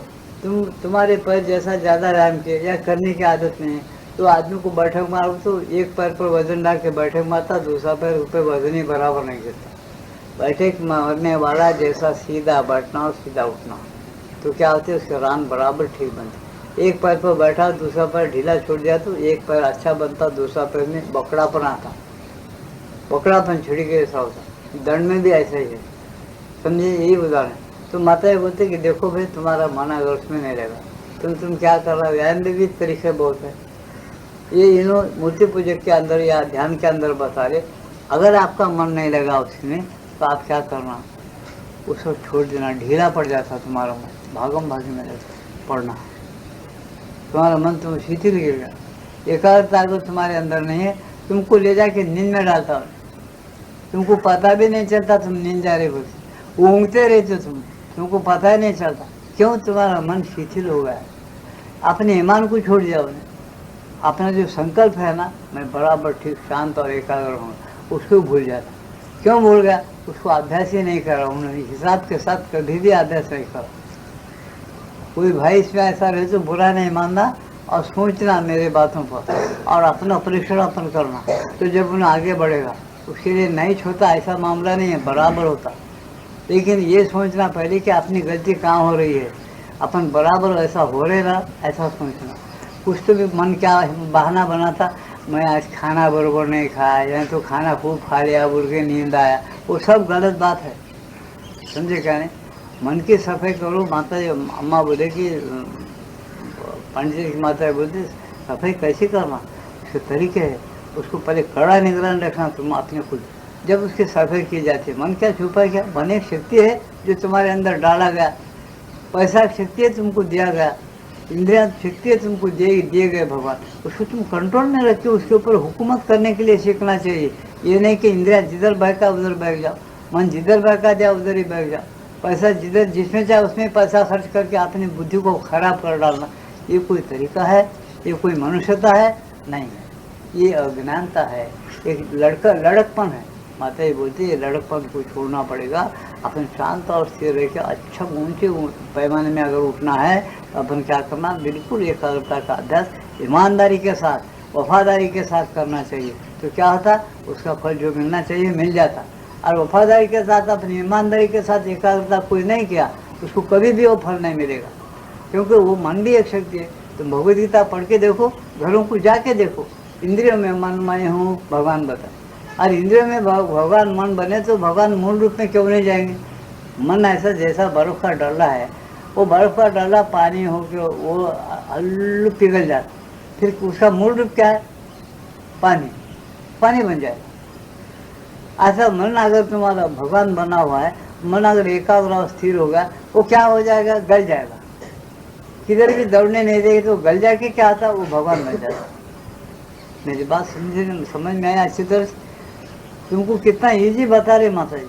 तुम्हारे पैर जैसा ज़्यादा व्यायाम किए या करने की आदत नहीं है, तो आदमी को बैठक मारो तो एक पैर पर वजन डाल के बैठक मारता, दूसरा पैर ऊपर वजन ही बराबर नहीं गिरता। बैठक मारने वाला जैसा सीधा बैठना और सीधा उठना, तो क्या होते है उसके रान बराबर ठीक बनते। एक पैर पर बैठा दूसरा पैर ढीला छोड़ दिया तो एक पैर अच्छा बनता, दूसरा पैर में बकड़ापन आता, बकड़ापन छिड़ी के ऐसा होता। दंड में भी ऐसा ही है, समझे, यही उदाहरण। तो माता ये बोलते कि देखो भाई तुम्हारा मन अगर उसमें नहीं रहेगा तुम क्या कर रहा, व्यायाम में भी तरीके बहुत है। ये इन्हों मूर्ति पूजक के अंदर या ध्यान के अंदर बता रहे, अगर आपका मन नहीं लगा उसमें तो आप क्या करना, उसको छोड़ देना, ढीला पड़ जाता तुम्हारा मन, भागम भागी में रहता पड़ना, तुम्हारा मन तुम शिथिल गिर गया। एकाग्रता अगर तुम्हारे अंदर नहीं है, तुमको ले जाके नींद में डालता, तुमको पता भी नहीं चलता तुम नींद जा रहे हो, ऊँगते रहते तुमको पता ही नहीं चलता। क्यों, तुम्हारा मन शिथिल हो गया। अपने ईमान को छोड़ जाओ, अपना जो संकल्प है ना, मैं बराबर ठीक शांत और एकाग्र हूँ, उसको भूल जाता। क्यों भूल गया, उसको अभ्यास ही नहीं कर रहा हूँ, हिसाब के साथ कभी भी अभ्यास नहीं करा। कोई भाई इसमें ऐसा रहे तो बुरा नहीं मानना और सोचना मेरे बातों पर और अपना परीक्षण अपन करना, तो जब उन्हें आगे बढ़ेगा। उसके लिए नहीं छोटा ऐसा मामला नहीं है, बराबर होता। लेकिन ये सोचना पहले कि अपनी गलती कहाँ हो रही है, अपन बराबर ऐसा हो रहे ना, ऐसा सोचना। कुछ तो भी मन क्या बहाना बनाता, मैं आज खाना बराबर नहीं खाया, या तो खाना खूब खा लिया, बोल के नींद आया, वो सब गलत बात है। समझे क्या नहीं? मन की सफाई करो। माता जी अम्मा बोले कि पंडित जी की माता बोलती सफाई कैसे करना, उसके तरीके है। उसको पहले कड़ा निगरान रखना तुम अपने खुद, जब उसकी सफाई की जाती है। मन क्या छुपा है क्या? मन एक शक्ति है जो तुम्हारे अंदर डाला गया। पैसा शक्ति है तुमको दिया गया, इंद्रिया शक्ति है तुमको दिए गए भगवान। उसको तुम कंट्रोल में रख के उसके ऊपर हुकूमत करने के लिए सीखना चाहिए। ये नहीं कि इंद्रिया जिधर बहका उधर बैठ जाओ, मन जिधर बहका जाए उधर ही बैठ जाओ, पैसा जिधर जिसमें चाहे उसमें पैसा खर्च करके अपनी बुद्धि को खराब कर डालना, ये कोई तरीका है? ये कोई मनुष्यता है? नहीं है, ये अज्ञानता है, एक लड़कपन है। माता जी बोलती है लड़कपन को छोड़ना पड़ेगा, अपन शांत और स्थिर रह के अच्छा ऊंचे पैमाने में अगर उठना है तो अपन क्या करना, बिल्कुल एकाग्रता का अभ्यास ईमानदारी के साथ वफादारी के साथ करना चाहिए। तो क्या होता, उसका फल जो मिलना चाहिए मिल जाता। और वफादारी के साथ अपनी ईमानदारी के साथ एकाग्रता कोई नहीं किया उसको कभी भी वो फल नहीं मिलेगा, क्योंकि वो मन भी एक शक्ति है। तुम भगवद गीता पढ़ के देखो, घरों को जाके देखो, इंद्रियों में मन मैं हूँ भगवान बता। और इंद्रियों में भगवान मन बने तो भगवान मूल रूप में क्यों नहीं जाएंगे? मन ऐसा जैसा बर्फ़ का डल्ला है, वो बर्फ़ का डल्ला पानी हो के वो हल्लू पिघल जाता, फिर उसका मूल रूप क्या है? पानी, पानी बन जाएगा। ऐसा मन अगर तुम्हारा भगवान बना हुआ है, मन अगर एकाग्र और स्थिर होगा, वो क्या हो जाएगा? गल जाएगा। किधर भी दौड़ने नहीं देगी तो गल जाके क्या आता, वो भगवान बन जाता। मेरी बात समझ में आया अच्छी तरह से? तुमको कितना इजी बता रहे माता जी।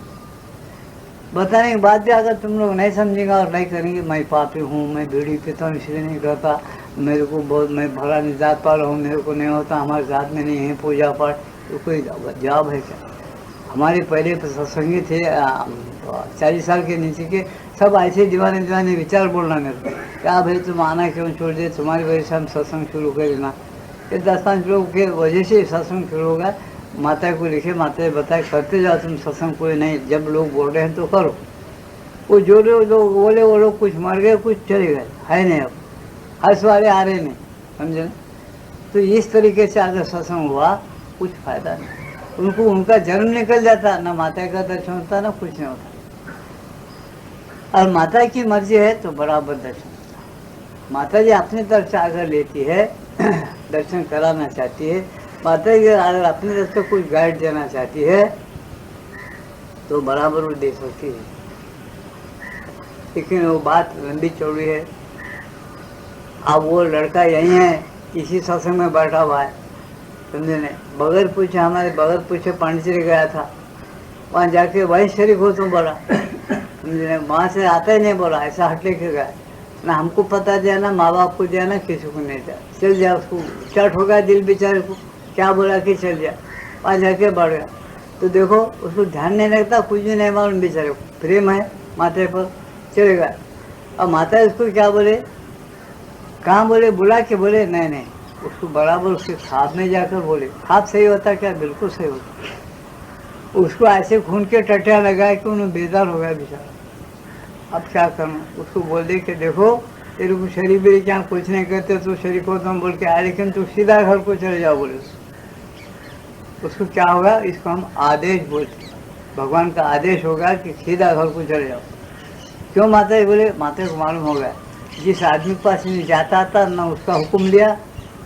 बताने के बाद भी अगर तुम लोग नहीं समझेगा और नहीं करेंगे, मैं पापी हूँ, मैं बीड़ी पीता हूँ इसलिए नहीं करता, मेरे को बहुत, मैं भला नहीं जात पा रहा हूँ, मेरे को नहीं होता, हमारे जात में नहीं है पूजा पाठ, तो कोई जवाब है क्या? हमारे पहले सत्संगी थे 40 साल के नीचे के, सब ऐसे दीवाने विचार बोलना मेरे को, क्या भाई तुम आना क्यों छोड़ दे, तुम्हारी वजह से हम सत्संग शुरू कर देना। ये 10-5 लोग के वजह से सत्संग शुरू होगा। माता को लिखे, माता बताए करते जाओ तुम सत्संग, कोई नहीं, जब लोग बोल रहे हैं तो करो। वो जो लोग बोले वो लोग कुछ मर गए, कुछ चले गए, है नहीं, अब हर्ष वाले आ रहे नहीं, समझे? तो इस तरीके से अगर सत्संग हुआ कुछ फायदा नहीं। उनको उनका जन्म निकल जाता, ना माता का दर्शन होता ना कुछ नहीं होता। और माता की मर्जी है तो बराबर दर्शन होता। माता जी अपनी तरफ से अगर लेती है दर्शन कराना चाहती है, माता जी अगर अपनी तरफ से कुछ गाइड देना चाहती है तो बराबर वो दे सकती है। लेकिन वो बात लंबी चौड़ी है। अब वो लड़का यही है, इसी सत्संग में बैठा हुआ है, समझे नहीं? बगैर पूछे, हमारे बगैर पूछे पांडिचेरी गया था, वहाँ जाके वही शरीक हो तुम बोला, समझे नहीं? वहाँ से आता ही नहीं बोला, ऐसा हट लेके गया ना, हमको पता दिया ना माँ बाप को दिया ना किसी को नहीं दिया। चल जा, उसको चट हो गया दिल बेचारे को, क्या बोला कि चल जा, वहाँ जाके बढ़ गया। तो देखो उसको ध्यान नहीं लगता, कुछ भी नहीं मालूम बेचारे को, प्रेम है माथे पर, चले गया। अब माता उसको क्या बोले, कहाँ बोले, बुला के बोले नहीं, उसको बराबर उसके खाप में जाकर बोले। खाप सही होता क्या? बिल्कुल सही होता। उसको ऐसे खून के टटिया लगाए कि उन्हें बेदार हो गया बेचारा। अब क्या करना, उसको बोल दे कि देखो तेरे को शरीर भी क्या कुछ नहीं करते, तो शरीर को तुम बोल के आए, लेकिन तू सीधा घर को चले जाओ बोले। उसको क्या होगा, इसको हम आदेश बोलते हैं, भगवान का आदेश होगा कि सीधा घर को चले जाओ। क्यों? माता जी बोले, माता को मालूम हो गया जिस आदमी के पास नहीं जाता था, ना उसका हुक्म लिया,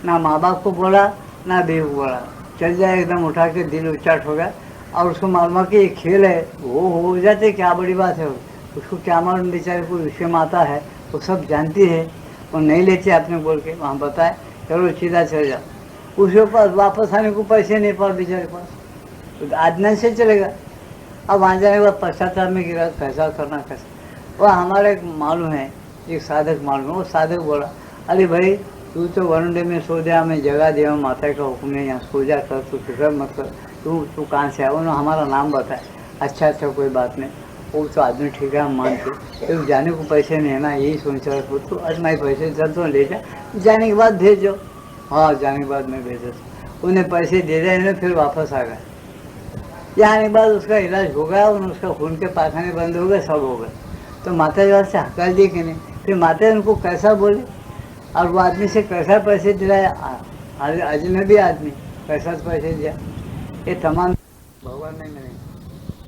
ना माँ बाप को बोला, ना बेहू को बोला, चल जाए एकदम उठा के दिल उच्चाट हो गया। और उसको मालूम है कि ये खेल है, वो हो जाते, क्या बड़ी बात है। उसको क्या मालूम बेचारे को विषय माता है, वो सब जानती है, वो नहीं लेते आपने बोल के वहाँ बताए, चलो सीधा चले जाओ। उसके पास वापस आने को पैसे नहीं पा बेचारे पास, तो आदमी से चलेगा। अब वहाँ जाने के बाद पश्चाताप में गिरा, कैसा करना कैसा। वो हमारा एक मालूम है, एक साधक मालूम है, वो साधक बोला, अरे भाई तू तो वरुंडे में सो जा, मैं जगह दिया, माता का हुक्म है, यहाँ सो जा कर, तू फिक्र मत कर, तू कहाँ से आया? उन्होंने हमारा नाम बताया। अच्छा कोई बात नहीं, वो तो आदमी ठीक है, हम मानते। तो जाने को पैसे नहीं है ना, यही सोच रहा हूँ तो आज मैं पैसे चल तो ले जा, जाने के बाद भेजो। हाँ, जाने के बाद मैं भेजा, उन्हें पैसे दे रहे, फिर वापस आ गए। यहाँ आने के बाद उसका इलाज हो गया और उसका खून के पाखाने बंद हो गए, सब हो गए। तो माता जी से हकार दी कि नहीं, फिर माता जी उनको कैसा बोले और वो आदमी से कैसा पैसे दिलाया, अजनबी आदमी कैसा पैसे दिया। ये तमाम भगवान नहीं मिले।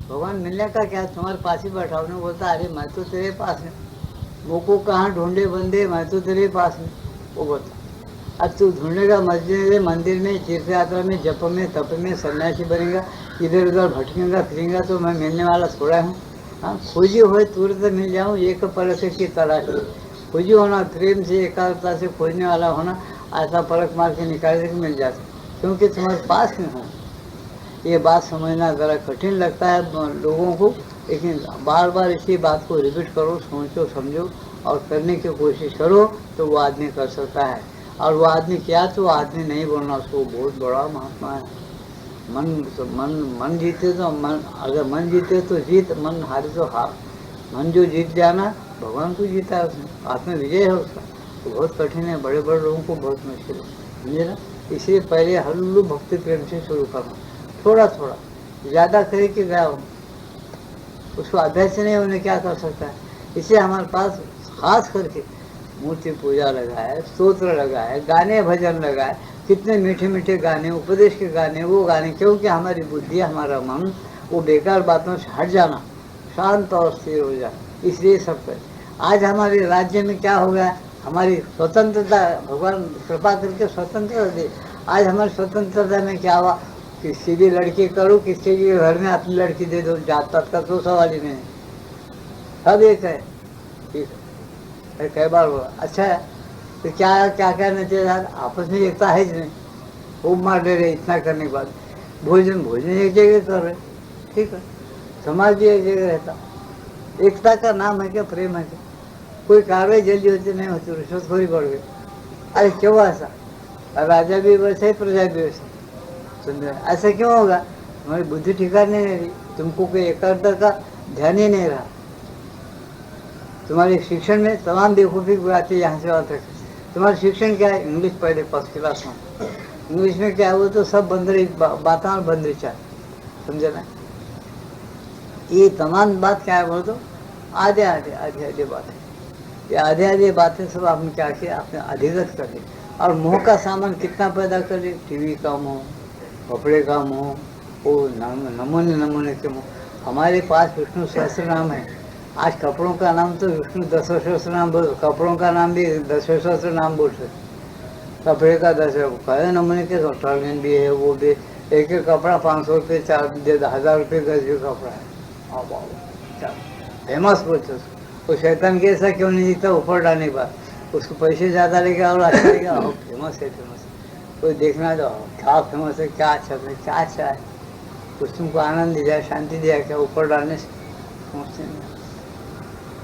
भगवान मिलने का क्या, तुम्हारे पास ही बैठा हूँ। बोलता अरे मैं तो तेरे पास है, वो को कहाँ ढूंढे बंदे, मैं तो तेरे पास हूँ। वो बोलता अब तू ढूंढेगा मस्जिद मंदिर में, तीर्थ यात्रा में, जप में, तप में, सन्यासी बनेगा, इधर उधर भटकेगा फिरेगा तो मैं मिलने वाला थोड़ा हूँ। हाँ, खोजी हो तुरंत मिल जाऊँ, एक परख की तलाश। खोजी होना, प्रेम से एकाग्रता से खोजने वाला होना, ऐसा परख मार के निकालने को मिल जाता, क्योंकि तुम्हारे पास में हो। ये बात समझना ज़रा कठिन लगता है लोगों को, लेकिन बार बार इसी बात को रिपीट करो, सोचो समझो और करने की कोशिश करो तो वो आदमी कर सकता है। और वो आदमी क्या, तो आदमी नहीं बोलना, उसको बहुत बड़ा महात्मा है। मन जीते तो मन, अगर मन जीते तो जीत, मन हारे तो हार। मन जो जीत जाना, भगवान को जीता है उसने, आत्म विजय है उसका। तो बहुत कठिन है, बड़े बड़े लोगों को बहुत मुश्किल है, समझे ना। इसलिए पहले हल्लू भक्ति प्रेम से शुरू करना, थोड़ा थोड़ा, ज़्यादा करे कि गया हो, उसको अभ्यास नहीं होने क्या कर सकता है। इसलिए हमारे पास खास करके मूर्ति पूजा लगा है, स्तोत्र लगा है, गाने भजन लगा है, कितने मीठे मीठे गाने, उपदेश के गाने, वो गाने, क्योंकि हमारी बुद्धि, हमारा मन वो बेकार बातों से हट जाना, शांत और स्थिर हो जाना, इसलिए सब कर। आज हमारे राज्य में क्या हो गया, हमारी स्वतंत्रता, भगवान कृपा करके स्वतंत्रता दी। आज हमारी स्वतंत्रता में क्या हुआ, किसी भी लड़की करो, किसी के घर में अपनी लड़की दे दो, जात पात का तो सवाल ही नहीं, सब एक है। ठीक है, कई बार बोला अच्छा है, तो क्या क्या कहना चाहिए यार, आपस में एकता है नहीं, खूब मार दे रहे इतना करने के बाद। भोजन भोजन एक जगह कर रहे, ठीक है, समाज भी एक जगह रहता। एकता का नाम है क्या, प्रेम है क्या। कोई कार्रवाई जल्दी होती नहीं होती, रिश्वतखोरी बढ़ गई। अरे क्यों ऐसा, राजा भी वैसे ही, प्रजा भी वैसे, समझे। ऐसा क्यों होगा, तुम्हारी बुद्धि ठिकाने नहीं रही, तुमको कोई एकाग्रता का ध्यान ही नहीं रहा। तुम्हारे शिक्षण में तमाम बेवकूफ़ी बुराती यहाँ से बात है। तुम्हारा शिक्षण क्या है, इंग्लिश पहले फर्स्ट क्लास में, इंग्लिश में क्या है, वो तो सब बंदरी बातें और बंदरीचा, समझे ना। ये तमाम बात क्या है बोलो तो, आधे आधे आधे आधे बातें, ये आधे आधे बातें सब आपने क्या किया, आपने अधिगत कर ली। और मोह का सामान कितना पैदा कर ली, टीवी का मोह, कपड़े का मोह, वो नमूने नमूने के मोह। हमारे पास विष्णु सहस्त्र नाम है, आज कपड़ों का नाम तो विष्णु 10 सहस्त्र नाम बोल, कपड़ों का नाम भी 10 सहस्त्र नाम बोल सकते। कपड़े का 10 कई नमूने के टर्लिन भी है, वो भी एक एक कपड़ा 500 रुपये, 1000 रुपये गज भी कपड़ा है। फेमस बोलते उसको, वो शैतान के ऐसा क्यों नहीं जीता, ऊपर डालने के बाद उसको पैसे ज़्यादा लेगा और अच्छा लेगा, फेमस है फेमस। कोई देखना तो क्या फेमस है, क्या अच्छा है, क्या अच्छा है, कुछ तुमको आनंद दिया, शांति दिया क्या, ऊपर डालने से समझते नहीं।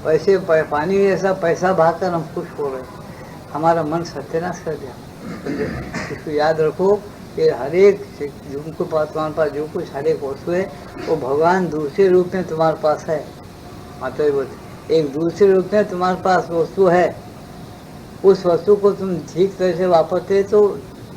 वैसे पानी जैसा पैसा भाग कर हम खुश हो रहे, हमारा मन सत्यानाश कर दिया। इसको याद रखो कि हर एक जिनको तुम्हारे पास जो कुछ हर एक वस्तु है, वो भगवान दूसरे रूप में तुम्हारे पास है। माता जी बोलते, एक दूसरे रूप में तुम्हारे पास वस्तु है, उस वस्तु को तुम ठीक तरह से वापरते तो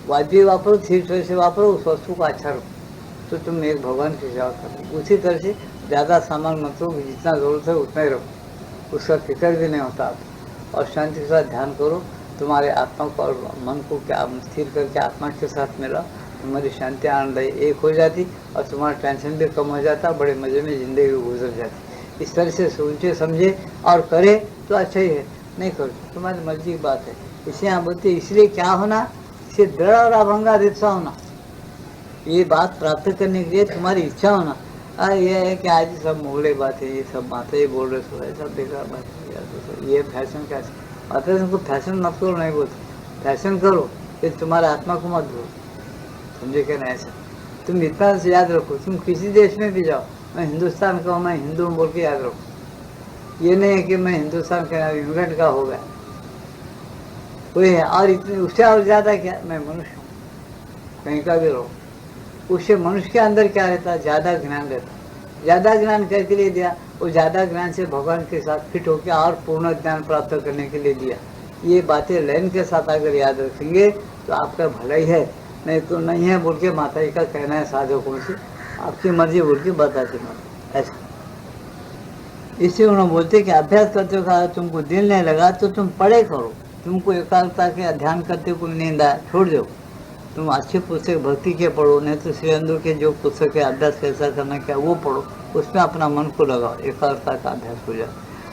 वाजिब वापरो, ठीक तरह से वापरो, उस वस्तु को अच्छा रखो, तो तुम एक भगवान की सेवा करो। उसी तरह से ज़्यादा सामान मत रखो, जितना ज़रूरत है उतना ही रखो, उसका फिक्र भी नहीं होता आप। और शांति के साथ ध्यान करो, तुम्हारे आत्मा को और मन को क्या स्थिर करके आत्मा के साथ मिला, तुम्हारी शांति आनंददायी एक हो जाती और तुम्हारा टेंशन भी कम हो जाता, बड़े मज़े में ज़िंदगी गुजर जाती। इस तरह से सोचे समझे और करे तो अच्छा ही है, नहीं करो तुम्हारी मर्जी की बात है। इसलिए आप बोलते, इसलिए क्या होना, इसे दृढ़ और अभंगा इच्छा होना, ये बात प्राप्त करने के लिए तुम्हारी इच्छा होना। ये है कि आज सब मोहले बात है, ये सब बातें ही बोल रहे सो, सब बेकार बात है, ये फैशन क्या बात है, तुमको फैशन मत करो, नहीं बोलते फैशन करो, ये तुम्हारा आत्मा को मत दो, समझे क्या नहीं। ऐसा तुम इतना से याद रखो, तुम किसी देश में भी जाओ, मैं हिंदुस्तान का हूँ, मैं हिंदू बोल के याद रखो। ये नहीं है कि मैं हिंदुस्तान का इंग्लैंड का हो गया कोई है, और इतनी उससे और ज़्यादा क्या, मैं मनुष्य हूँ, कहीं का भी रहो। उससे मनुष्य के अंदर क्या रहता है, ज़्यादा ज्ञान रहता। ज़्यादा ज्ञान करके लिए दिया, वो ज़्यादा ज्ञान से भगवान के साथ फिट होकर और पूर्ण ज्ञान प्राप्त करने के लिए दिया। ये बातें लाइन के साथ अगर याद रखेंगे तो आपका भला ही है, नहीं तो नहीं है बोल के माता जी का कहना है साधकों से, आपकी मर्जी बोल के बताते मत ऐसा। इससे उन्होंने बोलते कि अभ्यास करते हो तुमको दिल नहीं लगा तो तुम पढ़े करो, तुमको एकाग्रता के ध्यान करते कोई नींद आए छोड़ दो, तुम अच्छे पुस्तक भक्ति के पढ़ो, नहीं तो श्री अंदर के जो पुस्तक है अभ्यास कैसा करना क्या वो पढ़ो, उसमें अपना मन को लगाओ, एकाग्रता का अभ्यास हो जाए।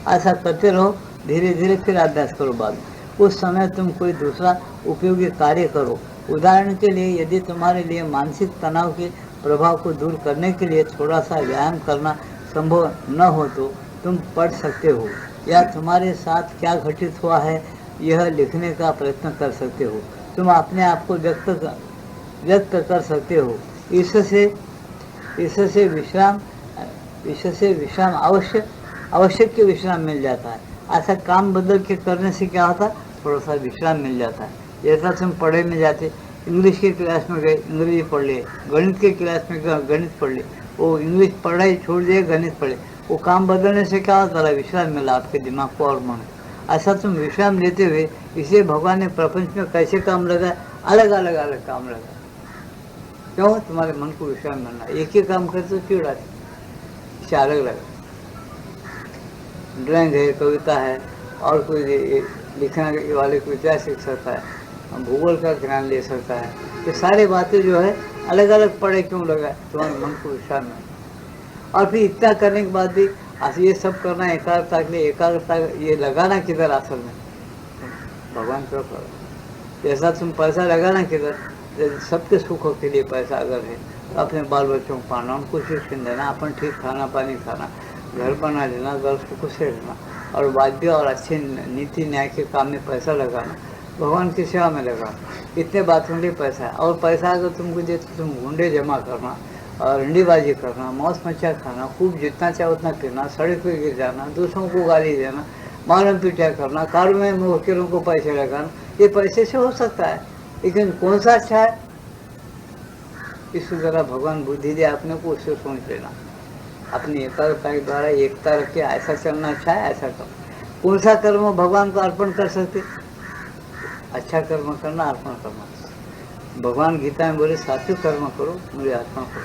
ऐसा करते रहो, धीरे धीरे फिर अभ्यास करो बाद में। उस समय तुम कोई दूसरा उपयोगी कार्य करो। उदाहरण के लिए यदि तुम्हारे लिए मानसिक तनाव के प्रभाव को दूर करने के लिए थोड़ा सा व्यायाम करना संभव न हो तो तुम पढ़ सकते हो, या तुम्हारे साथ क्या घटित हुआ है यह लिखने का प्रयत्न कर सकते हो। तुम अपने आप को व्यक्त कर सकते हो। इससे विश्राम आवश्यक के विश्राम मिल जाता है। ऐसा काम बदल के करने से क्या होता है, थोड़ा सा विश्राम मिल जाता है। जैसा तुम पढ़े में जाते, इंग्लिश के क्लास में गए अंग्रेजी पढ़ लिए, गणित के क्लास में गए गणित पढ़ लिए, वो इंग्लिश पढ़ाई छोड़ दिए गणित पढ़े, वो काम बदलने से क्या होता है, विश्राम मिला आपके दिमाग को और मन को। ऐसा तुम विश्राम लेते हुए, इसे भगवान ने प्रपंच में कैसे काम लगाए, अलग अलग काम लगाए। क्यों, तुम्हारे मन को विश्राम मिलना। एक ही काम करते तो क्यों डाले, इसे अलग अलग ड्राइंग है, कविता है, और कोई लिखने वाले को इतिहास सीख सकता है, भूगोल का ज्ञान ले सकता है। ये सारी बातें जो है अलग अलग पढ़े क्यों लगाए, तुम्हारे मन को विश्राम मिले। और फिर इतना करने के बाद भी ये सब करना एकाग्रता के लिए, एकाग्रता ये लगाना किधर असल में, भगवान को करो। जैसा तुम पैसा लगाना किधर, सबके सुखों के लिए पैसा अगर है तो अपने बाल बच्चों को पालना, उनको शिक्षण देना, अपन ठीक खाना पानी खाना, घर बना लेना, घर सुख से रहना, और वाद्य और अच्छे नीति न्याय के काम में पैसा लगाना, भगवान की सेवा में लगाना। इतने बातों के लिए पैसा है। और पैसा अगर तुमको दे तो तुम गुंडे जमा करना और रंडीबाजी करना, मौस मच्छा खाना, खूब जितना चाहे उतना पीना, सड़क पे गिर जाना, दूसरों को गाली देना, मारम पीटा करना, कारों में वकीलों को पैसे लगाना, ये पैसे से हो सकता है, लेकिन कौन सा अच्छा है, इस जरा भगवान बुद्धि दे आपने को, उससे सोच लेना। अपनी एकाग्रता के द्वारा एकता रख के ऐसा चलना अच्छा है, ऐसा करो। कौन सा कर्म भगवान को अर्पण कर सकते, अच्छा कर्म करना, अर्पण करना। भगवान गीता में बोले सात्विक कर्म करो, मुझे अर्पण करो।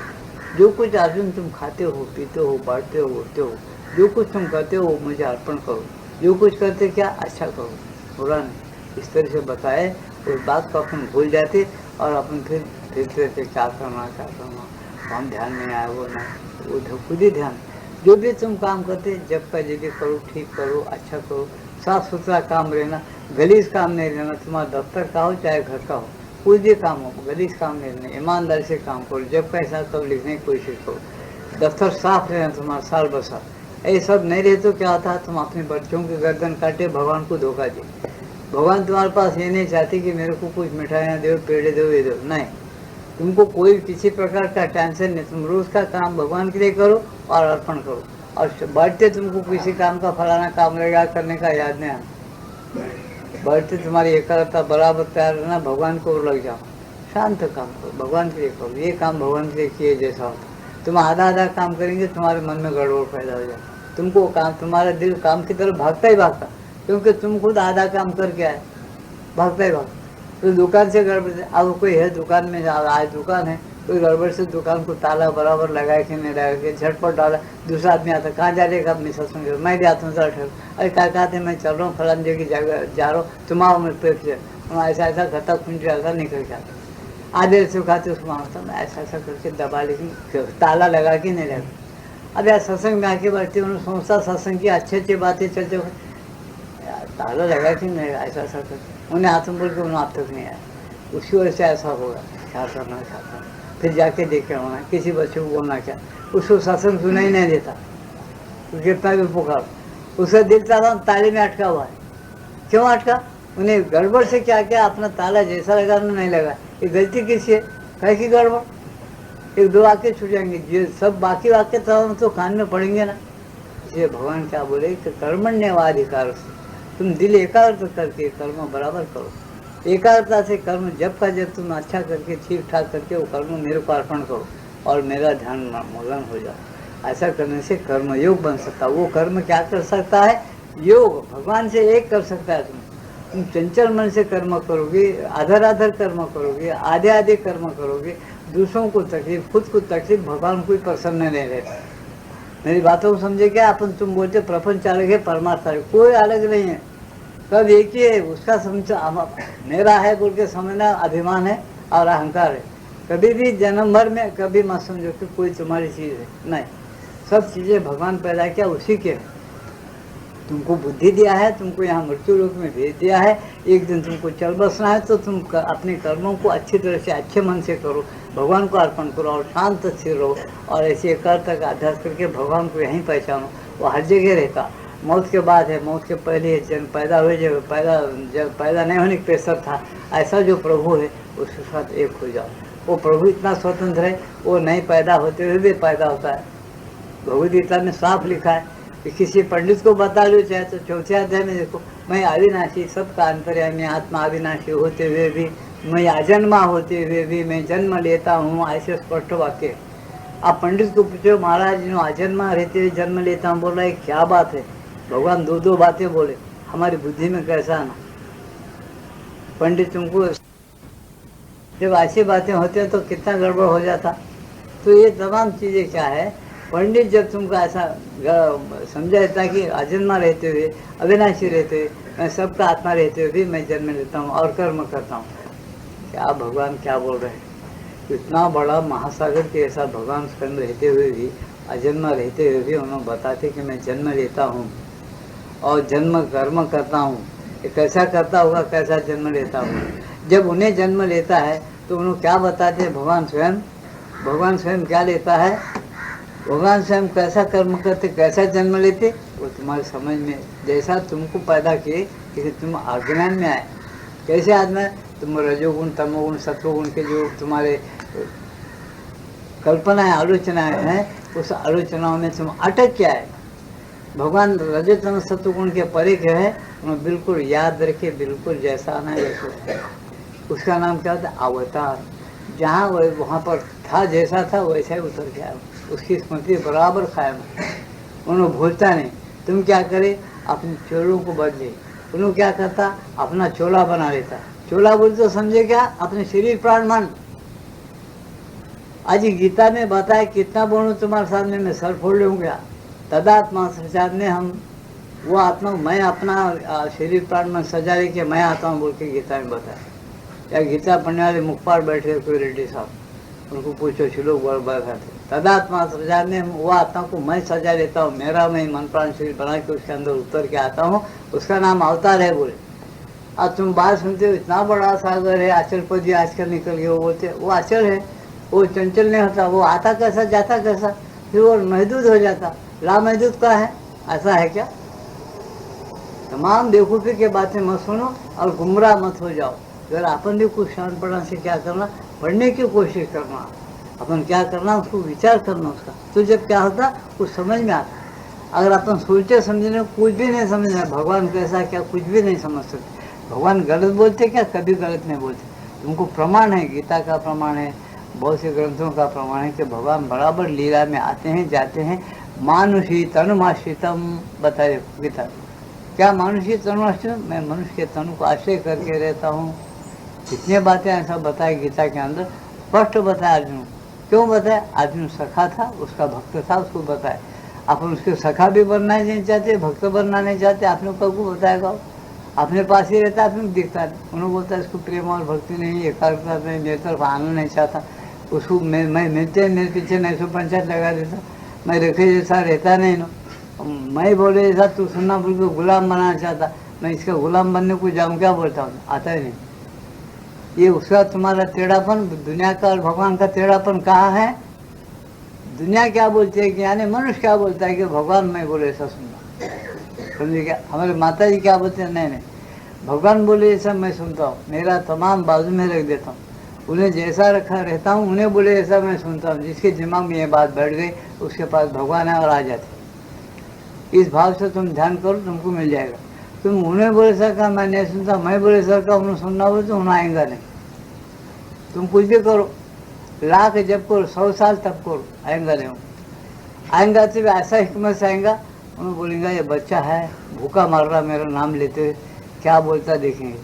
जो कुछ अर्जुन तुम खाते हो, पीते हो, बांटते हो, उड़ते हो, जो कुछ तुम करते हो वो मुझे अर्पण करो। जो कुछ करते क्या, अच्छा करो, बुरा नहीं। इस तरह से बताए, उस बात को अपन भूल जाते और अपन फिर रहते क्या करना, हम ध्यान नहीं आया, वो नहीं, वो खुद ही ध्यान। जो भी तुम काम करते जब का जल्दी करो, ठीक करो, अच्छा करो, साफ सुथरा काम रहना, गलीज काम नहीं रहना। तुम्हारा दफ्तर का हो चाहे घर का हो, कोई भी काम हो, गलीज काम नहीं रहना, ईमानदारी से काम करो। जब का ऐसा तब लिखने की कोशिश करो, दफ्तर साफ रहना तुम्हारा साल बसाल। ये सब नहीं रहे तो क्या होता है, तुम अपने बच्चों की गर्दन काटे, भगवान को धोखा दे। भगवान तुम्हारे पास ये नहीं चाहते कि मेरे को कुछ मिठाइयाँ दो, पेड़े दो, ये दो, नहीं। तुमको कोई किसी प्रकार का टेंशन नहीं, तुम रोज का काम भगवान के लिए करो और अर्पण करो। और बढ़ते तुमको किसी काम का फलाना काम लगा करने का याद नहीं आना। बढ़ते तुम्हारी एकाग्रता बराबर तैयार रहना, भगवान को लग जाओ, शांत काम करो, भगवान के लिए करो। ये काम भगवान के लिए किए जैसा होता। तुम आधा काम करेंगे, तुम्हारे मन में गड़बड़ पैदा हो जाए। तुमको काम, तुम्हारा दिल काम की तरफ भागता ही भागता, क्योंकि तुम खुद आधा काम करके आए, भागता ही भागता। तो दुकान से गड़बड़ से, अब कोई है दुकान में, आज दुकान है, कोई गड़बड़ से दुकान को ताला बराबर लगाए कि नहीं लगा के झटपट डाला, दूसरा आदमी आता, कहाँ जा रहे अपनी सत्संग, मैं भी आता हूँ, जरा ठहरो, अरे क्या कहते मैं चल रहा हूँ फलान जगह जा रहा हूँ, तुम आओ मेरे पेट से, ऐसा ऐसा खाता खुंज ऐसा निकल जाता, आधे से खाते उसको मांगता मैं ऐसा ऐसा करके दबा, लेकिन ताला लगा के नहीं लगा। अब यार सत्संग में आके बैठते उन्होंने सोचता सत्संग की अच्छी अच्छी बातें चलते हुए, ताला लगा कि नहीं, ऐसा ऐसा करके उन्हें हाथ में बोल के उन्हें आप तक नहीं आया। उसी वजह से ऐसा होगा, क्या करना चाहता। फिर जाके देखे होना, किसी बच्चे को बोलना क्या, उसको सत्संग सुना ही नहीं देता, तो कितना भी पुकार, उसका दिल ताला ताले में अटका हुआ है। क्यों अटका, उन्हें गड़बड़ से क्या क्या अपना ताला जैसा लगाना नहीं लगा। ये गलती किसी है, कहे की गड़बड़, एक दो वाक्य छूट जाएंगे, जो सब बाकी वाक्य तो कान में पड़ेंगे ना। इसलिए भगवान क्या बोले कि कर्मण्यवाधिकार से तुम दिल एकाग्र करके कर्म बराबर करो। एकाग्रता से कर्म जब का जब तुम अच्छा करके ठीक ठाक करके वो कर्म मेरे को अर्पण करो और मेरा ध्यान मगन हो जाओ। ऐसा करने से कर्म योग बन सकता है। वो कर्म क्या कर सकता है? योग भगवान से एक कर सकता है। तुम चंचल मन से कर्म करोगे, आधर आधर कर्म करोगे, आधे आधे कर्म करोगे, दूसरों को तकलीफ, खुद को तकलीफ, भगवान कोई प्रसन्न नहीं रहता। मेरी बातों को समझे क्या? अपन तुम बोलते प्रपंच अलग है, परमात्मा अलग, कोई अलग नहीं है, सब एक ही है। उसका समझ मेरा है बोल के समझना अभिमान है और अहंकार है। कभी भी जन्म भर में कभी मत समझो कि कोई तुम्हारी चीज़ है, नहीं। सब चीज़ें भगवान पैदा किया उसी के। तुमको बुद्धि दिया है, तुमको यहाँ मृत्यु लोक में भेज दिया है। एक दिन तुमको चल बसना है तो तुम अपने कर्मों को अच्छी तरह से अच्छे मन से करो, भगवान को अर्पण करो और शांत स्थिर रहो और ऐसे कर तक अभ्यास करके भगवान को यहीं पहचानो। वो हर जगह रहता। मौत के बाद है, मौत के पहले जन्म पैदा हुए, जब पैदा नहीं होने के प्रेशर था, ऐसा जो प्रभु है उसके साथ एक हो जाओ। वो प्रभु इतना स्वतंत्र है, वो नहीं पैदा होते हुए भी पैदा होता है। भगवद गीता में साफ लिखा है कि किसी पंडित को बता लो चाहे तो चौथे अध्याय में देखो, मैं अविनाशी, सबका अंतर्यामी आत्मा अविनाशी होते हुए भी, मैं अजन्मा होते हुए भी मैं जन्म लेता हूँ, ऐसे स्पष्ट वाक्य। आप पंडित को पूछो, महाराज जो अजन्मा रहते हुए जन्म लेता हूँ बोल रहा है, क्या बात है? भगवान दो दो बातें बोले, हमारी बुद्धि में कैसा आना? पंडित तुमको जब ऐसी बातें होती हैं तो कितना गड़बड़ हो जाता। तो ये तमाम चीज़ें क्या है, पंडित जब तुमको ऐसा समझाता कि अजन्मा रहते हुए, अविनाशी रहते हुए, मैं सबका आत्मा रहते हुए भी मैं जन्म लेता हूँ और कर्म करता हूँ, क्या भगवान क्या बोल रहे हैं? इतना बड़ा महासागर के ऐसा भगवान स्वयं रहते हुए भी, अजन्मा रहते हुए भी उन्होंने बताते कि मैं जन्म लेता हूँ और जन्म कर्म करता हूँ। ये कैसा करता होगा, कैसा जन्म लेता हूँ? जब उन्हें जन्म लेता है तो उन्होंने क्या बताते हैं? भगवान स्वयं क्या लेता है? भगवान स्वयं कैसा कर्म करते, कैसा जन्म लेते, वो तुम्हारे समझ में, जैसा तुमको पैदा किए कि तुम अज्ञान में आए, कैसे आदमी तुम रजोगुण तमोगुण सत्वगुण के जो तुम्हारे कल्पनाएं आलोचनाएं हैं, उस आलोचनाओं में तुम अटक क्या है। भगवान रजतम सत्वगुण के परे के है, उन्हें बिल्कुल याद रखे, बिल्कुल जैसा आना है वैसे। उसका नाम क्या होता है? अवतार। जहाँ वहाँ पर था, जैसा था वैसा ही उतर के आया, उसकी स्मृति बराबर कायम है, उन्होंने भूलता नहीं। तुम क्या करे, अपने चोलों को बदले। उन्होंने क्या करता, अपना चोला बना लेता। चोला बोल तो समझे क्या? अपने शरीर प्राण मन। आज गीता में बताया, कितना बोलूँ तुम्हारे सामने में सर फोड़ लूँगा। तदात्मा संसार ने हम वो आत्मा, मैं अपना शरीर प्राण मन सजा लेके मैं आता हूँ बोल के गीता में बताया। या गीता पढ़ने वाले मुखपार बैठे कोई रेड्डी साहब, उनको पूछो, श्लोक बराबर थे। तदात्मा संसार ने वो आत्मा को मैं सजा लेता हूँ, मेरा मैं मन प्राण शरीर बना के उसके अंदर उतर के आता हूँ, उसका नाम अवतार है बोले। अब तुम बात सुनते हो, इतना बड़ा सागर है, अचलपदी आजकल निकल गया, वो बोलते वो अचल है, वो चंचल नहीं होता, वो आता कैसा जाता कैसा, फिर वो महदूद हो जाता। लामहदूद का है, ऐसा है क्या? तमाम बेवकूफ़ी के बातें मत सुनो और गुमराह मत हो जाओ। अगर अपन भी कुछ शान पढ़ना से क्या करना, पढ़ने की कोशिश करना, अपन क्या करना उसको विचार करना उसका, तो जब क्या होता कुछ समझ में आता। अगर अपन सोचे समझने कुछ भी नहीं समझना, भगवान कैसा क्या कुछ भी नहीं समझ सकते। भगवान गलत बोलते क्या? कभी गलत नहीं बोलते। तुमको प्रमाण है, गीता का प्रमाण है, बहुत से ग्रंथों का प्रमाण है कि भगवान बराबर लीला में आते हैं जाते हैं। मानुषी तनुमाश्रितम बताए गीता, क्या मानुषी तनुमाश्रितम? मैं मनुष्य के तनु को आश्रय करके रहता हूँ। कितने बातें ऐसा बताए गीता के अंदर, स्पष्ट बताया अर्जुन। क्यों बताया? अर्जुन सखा था, उसका भक्त था, उसको बताया। अपन उसके सखा भी बनना नहीं चाहते, भक्त बनना नहीं चाहते, आपने कब बताएगा? अपने पास ही रहता, आपने दिखता है। उन्होंने बोलता है इसको प्रेम और भक्ति नहीं, एकाग्रता नहीं, मेरे तरफ आना नहीं चाहता, उसको मैं मिलते मेरे पीछे नहीं सो पंचायत लगा देता, मैं रखे जैसा रहता नहीं ना, मैं बोले जैसा तू सुनना बोल के गुलाम बनाना चाहता, मैं इसका गुलाम बनने को जाऊँ क्या बोलता हूँ? आता ही नहीं। ये उसका तुम्हारा टेढ़ापन, दुनिया का और भगवान का टेढ़ापन कहाँ है? दुनिया क्या बोलती है कि यानी मनुष्य क्या बोलता है कि भगवान मैं बोले ऐसा सुनना, समझे क्या? हमारे माता जी क्या बोलते हैं? नहीं, भगवान बोले ऐसा मैं सुनता हूँ, मेरा तमाम बाजू में रख देता हूँ, उन्हें जैसा रखा रहता हूँ, उन्हें बोले ऐसा मैं सुनता हूँ। जिसके दिमाग में ये बात बैठ गई उसके पास भगवान है और आ जाते। इस भाव से तुम ध्यान करो, तुमको मिल जाएगा। तुम उन्हें बोले सर का मैं नहीं सुनता, मैं बोले सर का उन्हें सुनना बोले तो उन्हें आएगा नहीं। तुम कुछ भी करो, लाख जब करो, 100 साल तब करो, आएगा नहीं। आएंगा तो भी ऐसा हिकमत से आएगा, उन्हें बोलेंगे ये बच्चा है भूखा मर रहा, मेरा नाम लेते हुए क्या बोलता देखेंगे।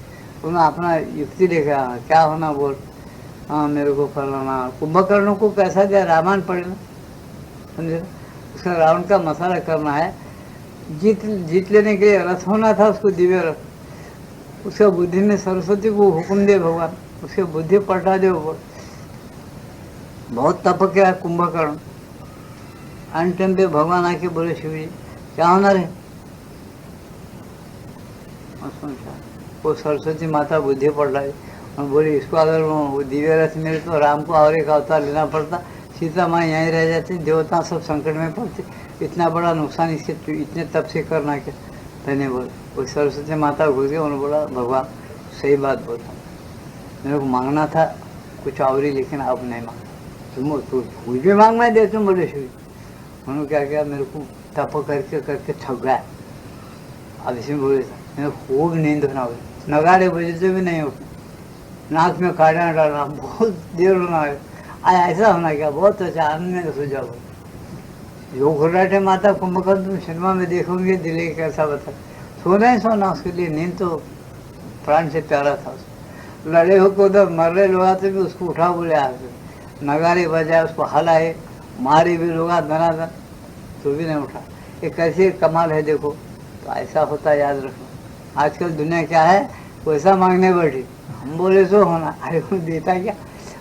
उन्हें अपना युक्ति देखा, क्या होना बोल, हाँ मेरे को फलाना। कुंभकर्ण को कैसा दिया, रामायण पढ़ना, समझे। उसका रावण का मसाला करना है, जीत लेने के लिए रथ होना था उसको, दिव्य रथ। उसका बुद्धि में सरस्वती को हुक्म दे भगवान, उसके बुद्धि पलटा दे। बहुत तप किया कुंभकर्ण। अंतिम पे भगवान आके बोले शिव जी क्या होना है। वो सरस्वती माता बुद्धि पलटाई और बोली इसको अगर वो दिव्य रथ मिले तो राम को और एक अवतार लेना पड़ता, सीता माँ यहीं रह जाती, देवता सब संकट में पड़ते, इतना बड़ा नुकसान इसके इतने तप से करना क्या। मैंने बोला वो सरस्वती माता घुस गई, उन्होंने बोला भगवान सही बात बोलता, मेरे को मांगना था कुछ और ही, लेकिन अब नहीं मांगा, तुम तो कुछ भी मांग मैं दे तुम। बोले शिव उन्होंने क्या किया, मेरे को तप करके करके थक गया। अब इसमें बोले मेरे खूब नींद होना हो, नगाड़े बजते भी नहीं उठना, नाक में काढ़ा डालना, बहुत देर होना है। ऐसा होना क्या, बहुत अच्छा आनंद में सो जाओ। जो घुर्राटे माता कुंभकर्ण तुम सिनेमा में देखोगे, दिल्ली कैसा बता, सोना ही सोना, उसके लिए नींद तो प्राण से प्यारा था। लड़े हो को उधर मर रहे लोग आते भी उसको उठा, बोले आके नगारे बजाए, उसको हलाए, मारे भी लोग धनाधन, तो भी नहीं उठा। ये कैसे कमाल है देखो। तो ऐसा होता है, याद रखना। आजकल दुनिया क्या है, पैसा मांगने बैठी, हम बोले सो होना, अरे वो देता क्या,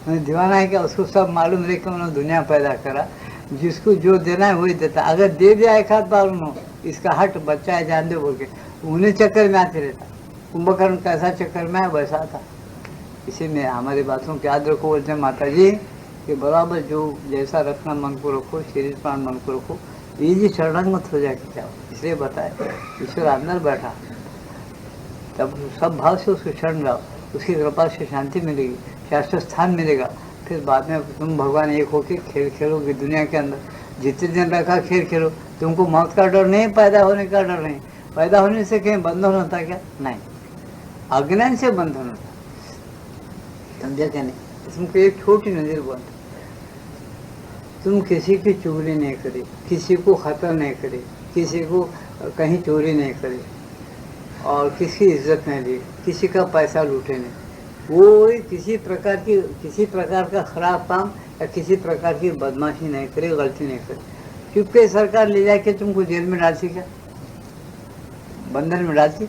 दीवाना है क्या, उसको सब मालूम रहे कि उन्होंने दुनिया पैदा करा, जिसको जो देना है वही देता। अगर दे दिया एक हाथ बार उन्होंने, इसका हट बच्चा है जान दे बोल के, उन्हें चक्कर में आते रहता। कुंभकर्ण कैसा चक्कर में है वैसा था। इसी में हमारी बातों को याद रखो, बोलते हैं माता जी कि बराबर जो जैसा रखना मन को रखो, शरीर प्राण मन को रखो, ये शरण मत हो जाए क्या, इसलिए बताए ईश्वर अंदर बैठा, तब सब भाव से उसको शरण जाओ, उसकी कृपा से शांति मिलेगी, शाश्वत स्थान मिलेगा। फिर बाद में तुम भगवान एक होके खेल खेलोगे दुनिया के अंदर, जितने दिन रखा खेल खेलो, तुमको मौत का डर नहीं, पैदा होने का डर नहीं। पैदा होने से कहीं बंधन होता क्या, नहीं, अज्ञान से बंधन होता, समझा क्या नहीं। तुमको एक छोटी नजर बंद, तुम किसी की चुगली नहीं करे, किसी को खतर नहीं करे, किसी को कहीं चोरी नहीं करे, और किसी इज्जत नहीं ली, किसी का पैसा लूटे नहीं, वो किसी प्रकार का खराब काम या किसी प्रकार की बदमाशी नहीं करे, गलती नहीं करे। क्योंकि सरकार ले जाके तुमको जेल में डालती क्या, बंधन में डालती,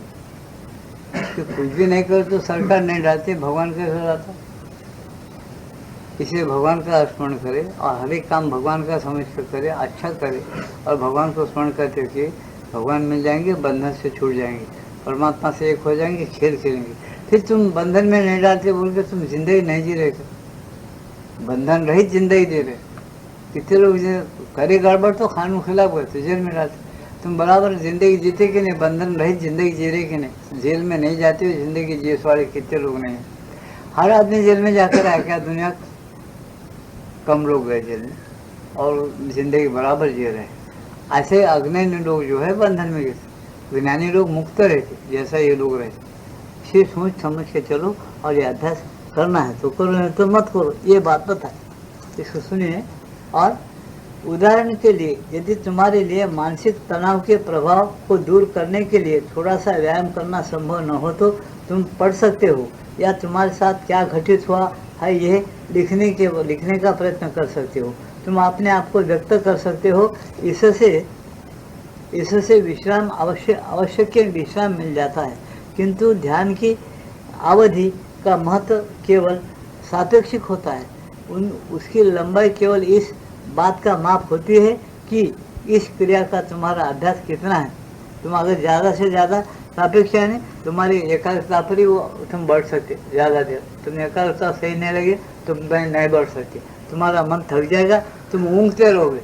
कि कुछ भी नहीं करे तो सरकार नहीं डालती, भगवान कैसे डालता। इसलिए भगवान का स्मरण करे और हर एक काम भगवान का समझ कर करे, अच्छा करे, और भगवान को स्मरण करते हुए भगवान मिल जाएंगे, बंधन से छूट जाएंगे, परमात्मा से एक हो जाएंगे, खेल खेलेंगे। फिर तुम बंधन में नहीं डालते बोल के तुम जिंदगी नहीं जी रहे, बंधन रहित जिंदगी दे रहे। कितने लोग करे गड़बड़ तो कानून खिलाफ गए तो जेल में डालते, तुम बराबर जिंदगी जीते कि नहीं, बंधन रहित जिंदगी जी रहे कि नहीं, जेल में नहीं जाते हो जिंदगी जिए वाले कितने लोग नहीं। हर आदमी जेल में जाकर आया क्या, दुनिया कम लोग गए जेल में और जिंदगी बराबर जी रहे। ऐसे अज्ञानी लोग जो है बंधन में गए, ज्ञानी लोग मुक्त रहते जैसा ये लोग रहते। इसे सोच समझ के चलो, और ये अभ्यास करना है तो करो, नहीं तो मत करो, ये बात बताए, इसको सुनिए। और उदाहरण के लिए यदि तुम्हारे लिए मानसिक तनाव के प्रभाव को दूर करने के लिए थोड़ा सा व्यायाम करना संभव न हो तो तुम पढ़ सकते हो, या तुम्हारे साथ क्या घटित हुआ है यह लिखने का प्रयत्न कर सकते हो। तुम अपने आप को व्यक्त कर सकते हो। इससे विश्राम आवश्यक विश्राम मिल जाता है, किंतु ध्यान की अवधि का महत्व केवल सापेक्षिक होता है। उसकी लंबाई केवल इस बात का माप होती है कि इस क्रिया का तुम्हारा अभ्यास कितना है। तुम अगर ज़्यादा से ज़्यादा सापेक्ष है, तुम्हारी एकाग्रता पर ही वो तुम बढ़ सकते, ज़्यादा देर तुम एकाग्रता सही नहीं लगे तुम नहीं बढ़ सकते, तुम्हारा मन थक जाएगा, तुम ऊँघते रहोगे,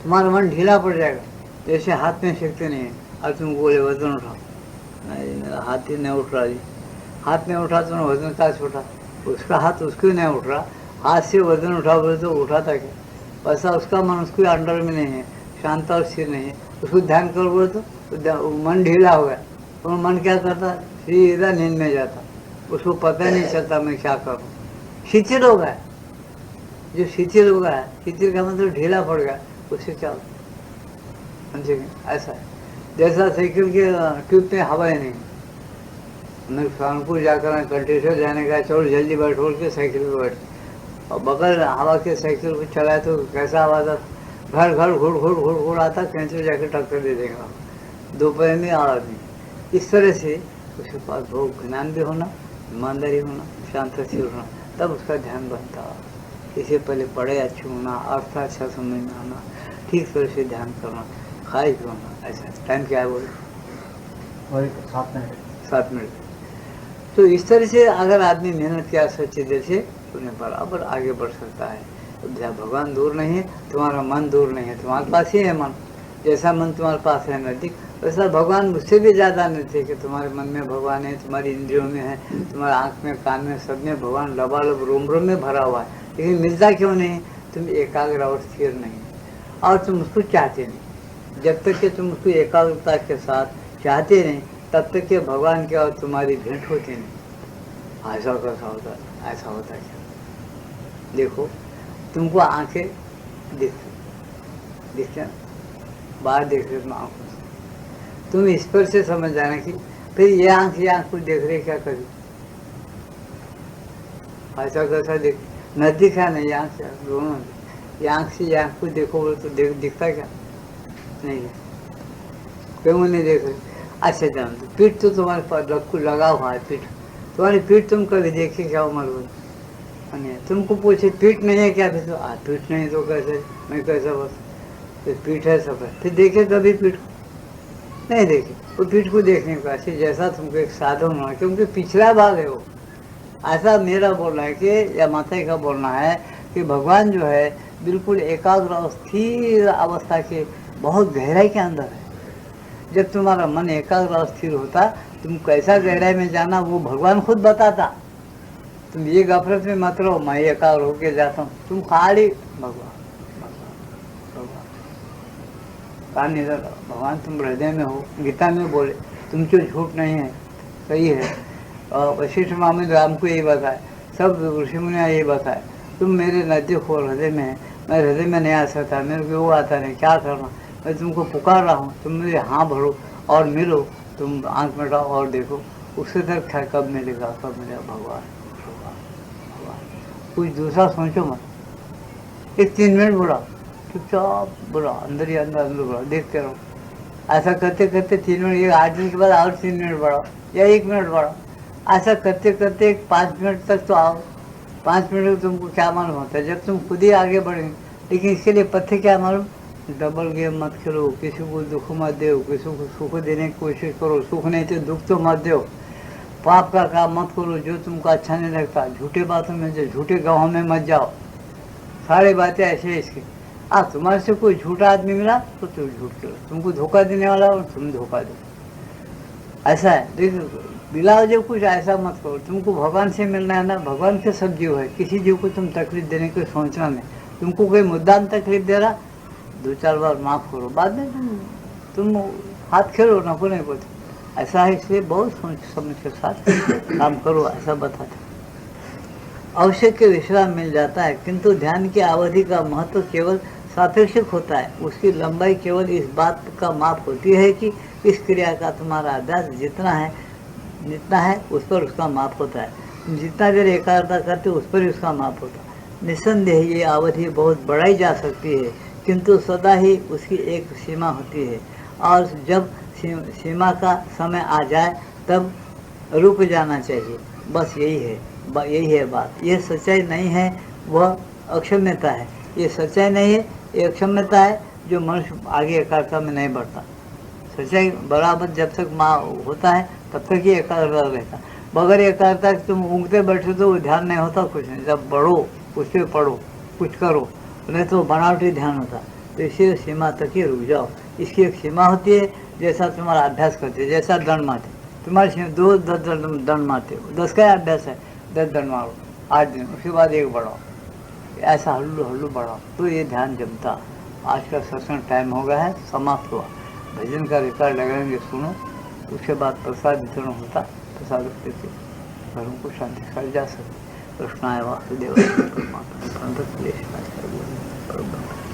तुम्हारा मन ढीला पड़ जाएगा, जैसे हाथ में शक्ति नहीं है और तुम बोले वजन उठाओ, नहीं मेरा हाथ ही नहीं उठ रहा जी, हाथ नहीं उठा तो वजन का उठा, उसका हाथ उसको नहीं उठ रहा, हाथ से वजन उठा बोले तो उठाता क्या, वैसा उसका मन उसके अंडर में नहीं है, शांत और स्थिर नहीं है, उसको ध्यान कर बोले तो मन ढीला हो गया, तो मन क्या करता, सीधा नींद में जाता, उसको पता नहीं चलता मैं क्या करूँ, शिथिल हो गया। जो शिथिल हो गया, शिथिल का मतलब ढीला पड़ गया, उससे चलो, समझेंगे? ऐसा है जैसा साइकिल के ट्यूब में हवा ही नहीं। मैं कानपुर जाकर कंटेश्वर जाने का, चलो जल्दी बैठ, बोल के साइकिल पे बैठ, और बगल हवा के साइकिल को चलाए तो कैसा आवाज़ आता, घर घर घुड़ घुड़ घुड़ घुड़ आता, कहीं से जाकर टक्कर दे देगा, दोपहर में आवाज़ नहीं। इस तरह से उसके पास बहुत ज्ञान भी होना, ईमानदारी होना, शांत स्थिर होना, तब उसका ध्यान बनता। इससे पहले पढ़े अच्छे होना, अर्थ अच्छा समझ में आना, ठीक तरह से ध्यान करना, खाए होना। ऐसा टाइम क्या है बोले? वही 7 मिनट। तो इस तरह से अगर आदमी मेहनत किया सच्चे दिल से, तो उन्हें बराबर आगे बढ़ सकता है। जहाँ भगवान दूर नहीं है, तुम्हारा मन दूर नहीं है, तुम्हारे पास ही है मन। जैसा मन तुम्हारे पास है नजदीक, वैसा भगवान मुझसे भी ज़्यादा नजदीक है। तुम्हारे मन में भगवान है, तुम्हारी इंद्रियों में है, तुम्हारे आँख में, कान में, सब में भगवान लबालब रोम रोम में भरा हुआ है। लेकिन मिलता क्यों नहीं? तुम एकाग्र और स्थिर नहीं, और तुम उसको चाहते नहीं। जब तक कि तुम उसको एकाग्रता के साथ चाहते नहीं, तब तक के भगवान के और तुम्हारी भेंट होती नहीं। ऐसा कैसा होता है? ऐसा होता है क्या? देखो, तुमको आंखें दिखते हैं, बाहर देख रहे तुम आंखों से, तुम इस पर से समझ जाना कि फिर ये आंख को देख रहे, क्या करी? ऐसा कैसा देख, नजदीक है नहीं, आंख से दोनों, ये आंख से ये आंख को देखो तो दिखता क्या? नहीं है, क्यों नहीं देख रहे? अच्छा जानते, पीठ तो तुम्हारे पास लगा हुआ है, पीठ तुम्हारी पीठ तुम कभी देखे क्या उम्र हो? नहीं, तुमको पूछे पीठ नहीं है क्या? फिर तो पीठ नहीं तो कैसे, मैं कैसा बस, फिर पीठ है सब है, फिर देखे कभी पीठ नहीं देखे? वो पीठ को देखने का ऐसे जैसा तुमको एक साधन होना, क्योंकि पिछला भाग है वो। ऐसा मेरा बोलना है कि, या माता का बोलना है कि भगवान जो है बिल्कुल एकाग्र और स्थिर अवस्था के बहुत गहराई के अंदर है। जब तुम्हारा मन एकाग्र और स्थिर होता, तुम कैसा गहराई में जाना वो भगवान खुद बताता। तुम ये गफलत में मत रहो, मैं एकाग्र होके जाता हूँ, तुम खाली भगवान कान इधर, भगवान तुम हृदय में हो। गीता में बोले तुम जो झूठ नहीं है, सही है। और वशिष्ठ महामुनि राम को यही बताए, सब ऋषि मुनिया यही बताए, तुम मेरे नजदीक हो, हृदय में है। मैं हृदय में नहीं आ सकता, मेरे को वो आता नहीं, क्या करना? मैं तुमको पुकार रहा हूँ, तुम मेरे हाँ भरो और मिलो, तुम आँख मिटाओ और देखो, उससे तक कब मिलेगा, कब मिलेगा? भगवान भगवान भगवान, कुछ दूसरा सोचो मत। एक 3 मिनट बोला, चुपचाप बोला, अंदर ही अंदर बोला, देखते रहो। ऐसा करते करते 3 मिनट, ये 8 दिन के बाद और 3 मिनट बढ़ाओ, या 1 मिनट बढ़ाओ। ऐसा करते करते 5 मिनट तक तो आओ। 5 मिनट तुमको क्या मालूम होता है? जब तुम खुद ही आगे बढ़ेंगे। लेकिन इसके लिए पत्ते क्या मालूम? डबल गेम मत खेलो, किसी को दुख मत दो, किसी को सुख देने की कोशिश करो, सुख नहीं तो दुख तो मत दो। पाप का काम मत करो जो तुमको अच्छा नहीं लगता, झूठे बातों में जो, झूठे गवाहों में मत जाओ। सारी बातें ऐसे इसकी, तुम्हारे से कोई झूठा आदमी मिला तो तुम झूठ करो, तुमको धोखा देने वाला और तुम धोखा दो, ऐसा है। देखो, मिलाओ जो कुछ ऐसा मत करो। तुमको भगवान से मिलना है ना, भगवान के सब जीव है, किसी जीव को तुम तकलीफ देने को सोचना नहीं। तुमको कोई मुद्दाम तकलीफ दे रहा, 2-4 बार माफ़ करो, बाद में तुम हाथ खेलो, नको नहीं बोलते। ऐसा है, इसलिए बहुत सोच समझ के साथ काम करो, ऐसा बताते। आवश्यक के विश्राम मिल जाता है, किंतु ध्यान की अवधि का महत्व केवल सापेक्षिक होता है। उसकी लंबाई केवल इस बात का माप होती है कि इस क्रिया का तुम्हारा अभ्यास जितना है उस पर उसका माप होता है। जितना देर एकाग्रता करते उस पर ही उसका माप होता है। निस्संदेह ये अवधि बहुत बढ़ाई जा सकती है, किंतु सदा ही उसकी एक सीमा होती है, और जब सीमा का समय आ जाए तब रुक जाना चाहिए। बस यही है बात। ये सच्चाई नहीं है, वह अक्षम्यता है। ये सच्चाई नहीं है, ये अक्षम्यता है, जो मनुष्य आगे एकाग्रता में नहीं बढ़ता। सच्चाई बराबर जब तक माँ होता है तब तक ही एकाग्रता रहता। बगैर एकाग्रता तुम ऊँगते बैठे तो ध्यान नहीं होता, कुछ नहीं। जब बढ़ो, उस पर पढ़ो, कुछ करो, नहीं तो बनावटी ध्यान होता। तो इसी सीमा तक ही रुक जाओ। इसकी एक सीमा होती है, जैसा तुम्हारा अभ्यास करते, जैसा दंड मारते। तुम्हारे 2 दंड मारते हो, 10 का अभ्यास है, 10 दंड मारो 8 दिन, उसके बाद 1 बढ़ाओ, ऐसा हल्लू बढ़ाओ, तो ये ध्यान जमता। आज का सत्संग टाइम हो गया है, समाप्त हुआ। भजन का रिकॉर्ड लगाएंगे, सुनो। उसके बाद प्रसाद वितरण होता, प्रसाद देते घरों को शांति कर जा सकते। कृष्णाय वासुदेवाय परमात्मा। बरोबर